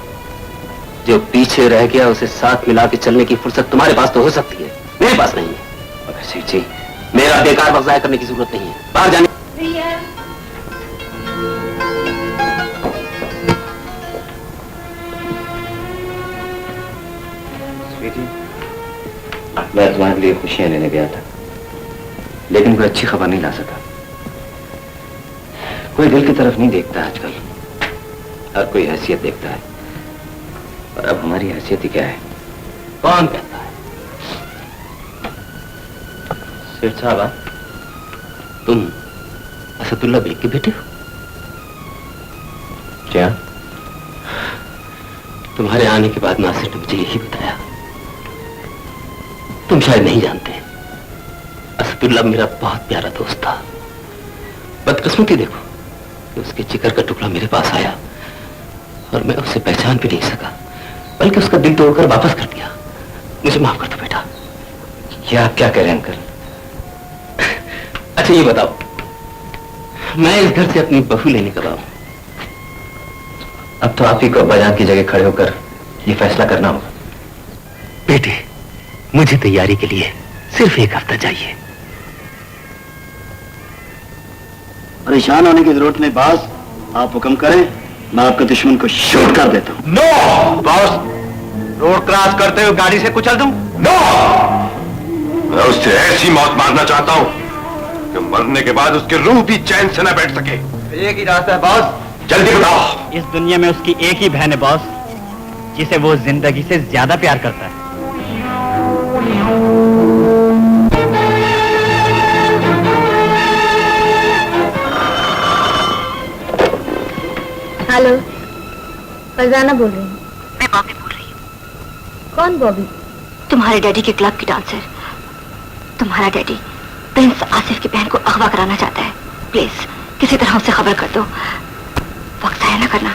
S4: जो पीछे रह गया उसे साथ मिला के चलने की फुर्सत तुम्हारे पास तो हो सकती है, मेरे पास नहीं है। मगर सेठ जी, मेरा बेकार वक्त जाया करने की जरूरत नहीं है। बाहर जाने मैं तुम्हारे लिए खुशियां लेने गया था, लेकिन कोई अच्छी खबर नहीं ला सका। कोई दिल की तरफ नहीं देखता आजकल, हर कोई हैसियत देखता है। और अब हमारी हैसियत ही क्या है? कौन कहता है? सेठ साहब, तुम असदुल्ला बेग के बेटे हो? क्या? तुम्हारे आने के बाद नासिर ने मुझे यही बताया। तुम शायद नहीं जानते, असदुल्ला मेरा बहुत प्यारा दोस्त था। बदकिस्मती देखो कि उसके जिगर का टुकड़ा मेरे पास आया और मैं उसे पहचान भी नहीं सका, बल्कि उसका दिल तोड़कर वापस कर दिया। मुझे माफ कर दो बेटा। क्या आप क्या कह रहे हैं अंकल? अच्छा ये बताओ, मैं इस घर से अपनी बहू लेने कब आऊं? अब तो आप ही को अब्बाजान की जगह खड़े होकर ये फैसला करना होगा। बेटे, मुझे तैयारी के लिए सिर्फ 1 हफ्ता चाहिए।
S12: परेशान होने की जरूरत नहीं बॉस, आप हुक्म करें, मैं आपके दुश्मन को शूट कर देता हूँ।
S7: नो बॉस, रोड क्रॉस करते हुए गाड़ी से कुचल दूं?
S5: नो, मैं उससे ऐसी मौत मारना चाहता हूँ कि मरने के बाद उसकी रूह भी चैन से न बैठ सके।
S10: एक ही रास्ता है बॉस।
S5: जल्दी बताओ।
S10: इस दुनिया में उसकी एक ही बहन है बॉस, जिसे वो जिंदगी से ज्यादा प्यार करता है।
S3: हेलो, फरजाना बोल रही हूँ। मैं बॉबी बोल रही हूँ। कौन बॉबी?
S1: तुम्हारे डैडी के क्लब की डांसर। तुम्हारा डैडी प्रिंस आसिफ की बहन को अगवा कराना चाहता है। प्लीज किसी तरह उसे खबर कर दो, वक्त जाया ना करना।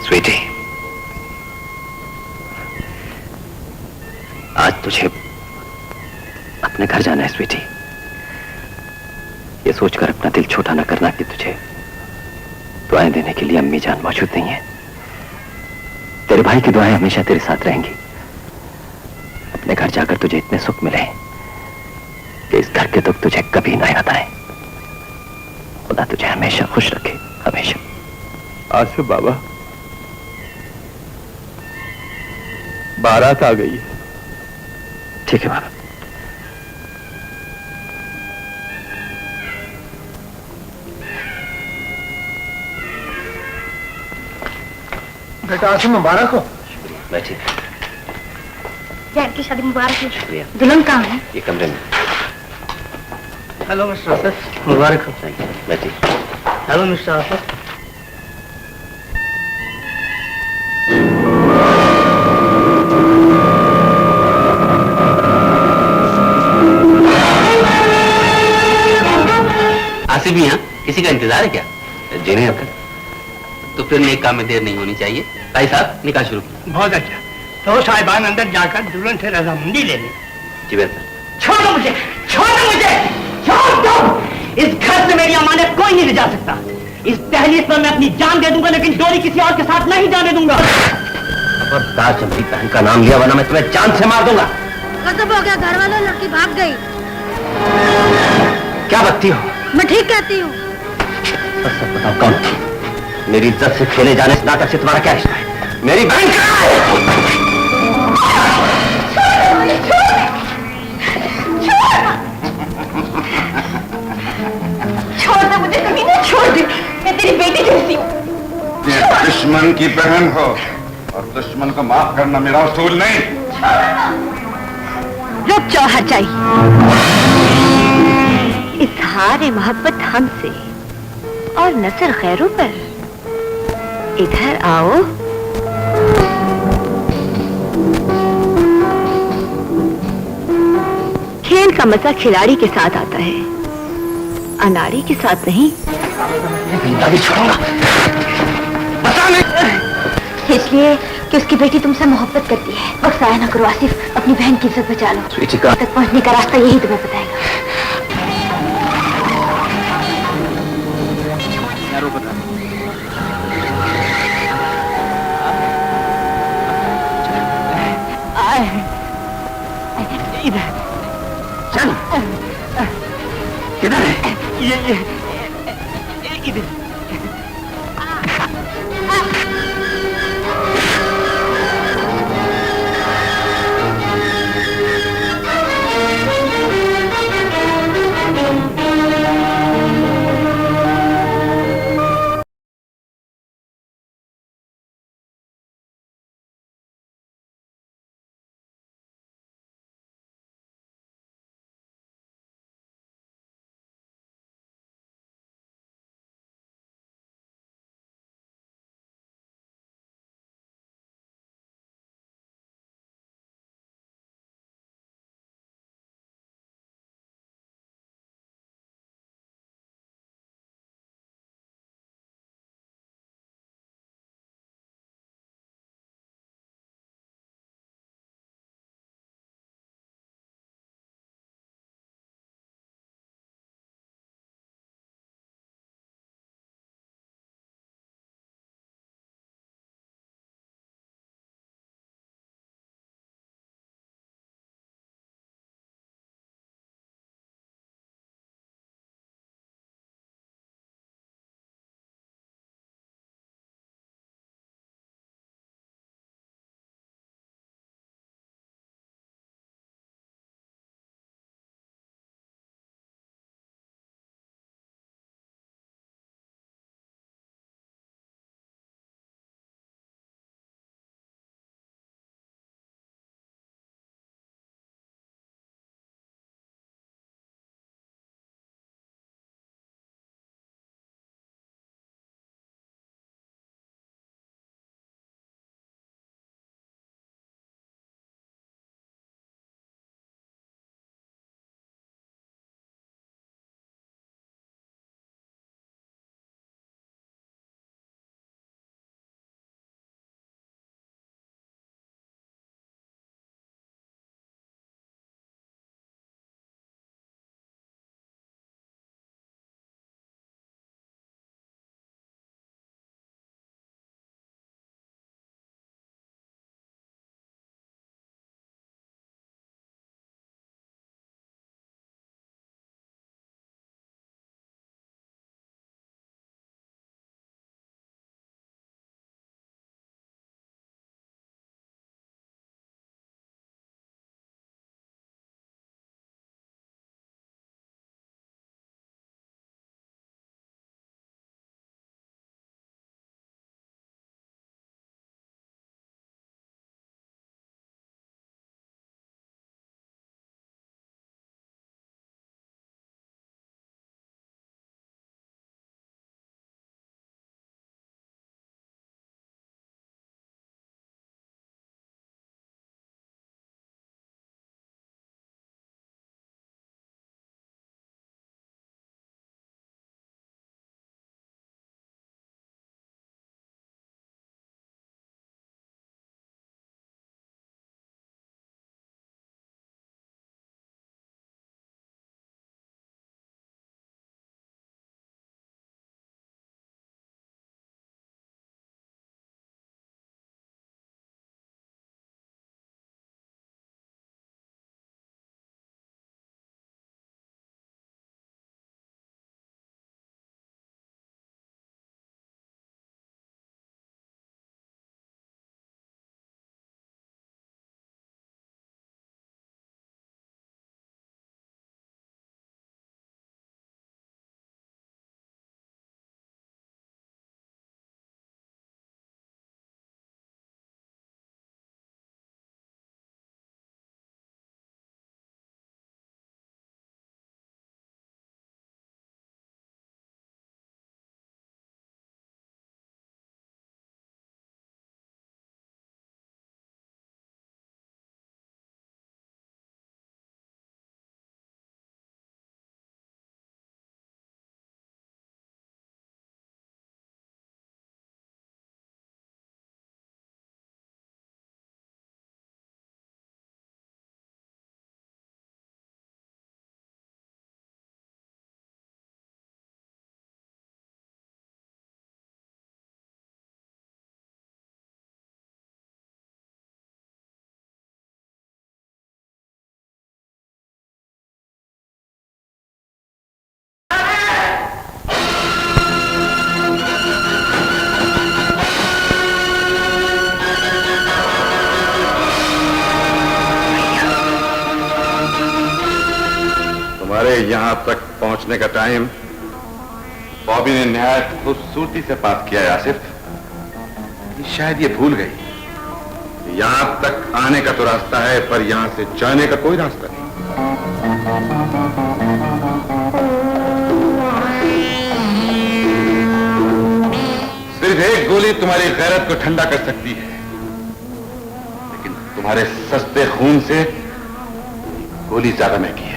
S4: स्वीटी, आज तुझे अपने घर जाना है स्वीटी। ये सोचकर अपना दिल छोटा न करना कि तुझे दुआएं देने के लिए अम्मी जान मौजूद नहीं है। तेरे भाई की दुआएं हमेशा तेरे साथ रहेंगी। अपने घर जाकर तुझे इतने सुख मिले कि इस घर के दुख तुझे कभी ना याद आए। खुदा तुझे हमेशा खुश रखे, हमेशा।
S2: आसिफ बाबा, बारात आ गई है।
S4: ठीक है बाबा।
S11: बेटा आसिफ, मुबारक हो।
S4: बैठिए।
S3: जैन की शादी मुबारक हो।
S4: शुक्रिया।
S3: दुल्हन कहाँ है?
S4: ये कमरे में।
S8: हेलो मिस्टर आसिफ, मुबारक हो।
S4: बैठिए।
S8: Hello mister Asif.
S4: आसिफ भी यहाँ किसी का इंतजार है क्या? जी नहीं अंकल। तो फिर नेक काम में देर नहीं होनी चाहिए। भाई साहब निकाह शुरू कीजिए।
S8: बहुत अच्छा। तो साहिबान अंदर जाकर दुल्हन से रजामंदी ले लें।
S4: जी बेहतर।
S8: छोड़ दो मुझे, छोड़ दो मुझे, छोड़ दो। इस घर से मेरी अमानत कोई नहीं ले जा सकता। इस दहलीज पर मैं अपनी जान दे दूंगा, लेकिन डोरी किसी और के साथ नहीं जाने दूंगा।
S4: खबरदार जब मेरी बहन का नाम लिया, वरना मैं तुम्हें जान से मार दूंगा।
S1: गजब हो गया, घर वाले लड़की भाग गई।
S4: क्या बकती हो?
S1: मैं ठीक कहती हूँ।
S4: सच बताओ कौन थी? मेरी इज्जत से खेले जाने इस नाटक से तुम्हारा क्या रिश्ता है? मेरी बहन कहाँ है?
S1: छोड़ दे मुझे, कमीना छोड़ दे। मैं तेरी बेटी जैसी हूँ।
S5: ये दुश्मन की बहन हो और दुश्मन को माफ करना मेरा उसूल नहीं।
S1: रुक जाओ हरजाई। इजहार मोहब्बत हमसे और नजर खैरों पर। इधर आओ। खेल का मजा खिलाड़ी के साथ आता है, अनाड़ी के साथ नहीं।
S4: छोड़ूंगा
S1: इसलिए कि उसकी बेटी तुमसे मोहब्बत करती है। वक्त आया ना करो आसिफ, अपनी बहन की इज्जत बचा लो। तक पहुंचने का रास्ता यही तुम्हें बताएगा।
S8: इधर
S4: चल। किधर है?
S8: ये इधर।
S5: पहुंचने का टाइम बॉबी ने निहायत खूबसूरती से पास किया है आसिफ। शायद ये भूल गई, यहां तक आने का तो रास्ता है पर यहां से जाने का कोई रास्ता नहीं। सिर्फ एक गोली तुम्हारी गैरत को ठंडा कर सकती है, लेकिन तुम्हारे सस्ते खून से गोली ज्यादा महंगी है।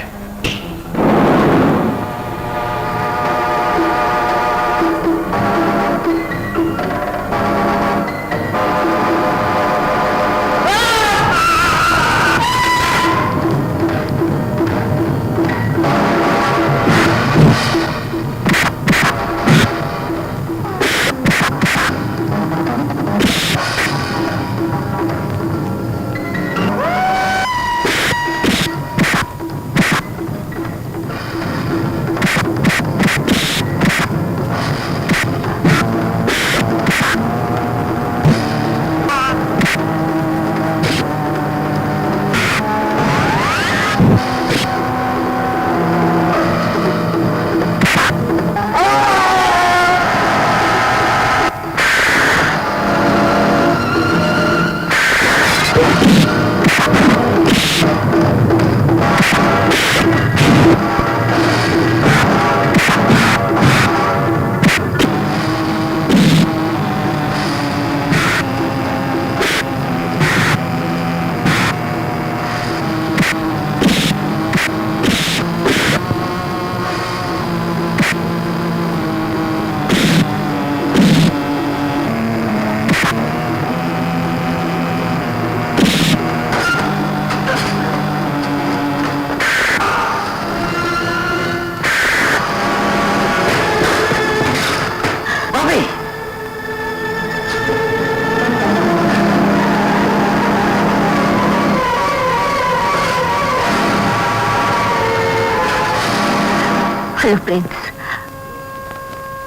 S1: हेलो प्रिंस,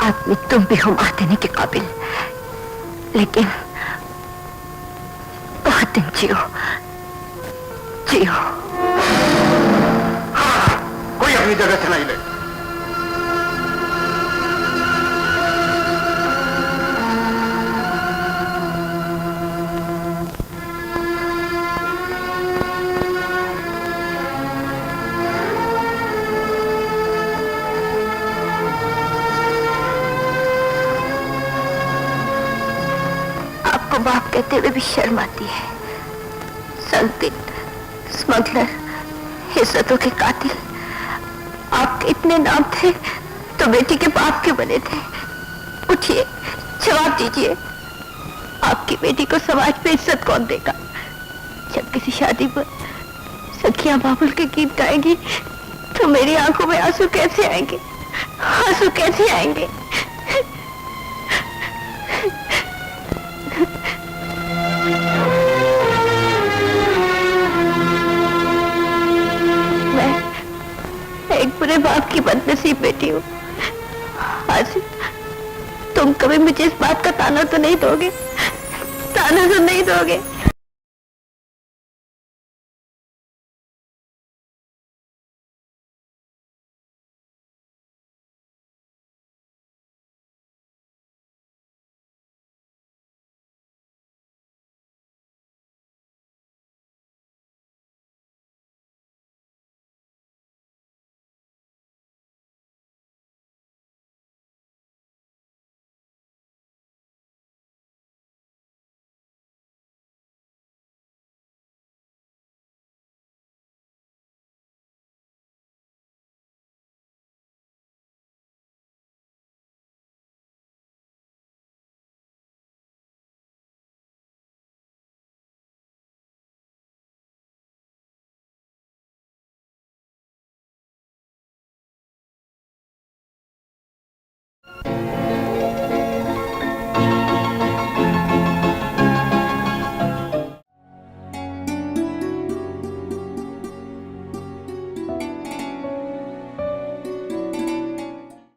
S1: आदमी तुम भी हो मार देने के काबिल, लेकिन बहुत दिन जियो जियो।
S5: कोई अपनी जगह से नहीं ले।
S1: बाप कहते हुए भी शर्म आती है। संदिग्ध, स्मगलर, इज्जतों के कातिल, आपके इतने नाम थे तो बेटी के बाप के बने थे। उठिए, जवाब दीजिए, आपकी बेटी को समाज पे इज्जत कौन देगा? जब किसी शादी पर सखियां बाबुल के गीत गाएगी तो मेरी आंखों में आंसू कैसे आएंगे? आंसू कैसे आएंगे? एक बुरे बाप की बदनसीब बेटी हूँ। आज तुम कभी मुझे इस बात का ताना तो नहीं दोगे? ताना तो नहीं दोगे?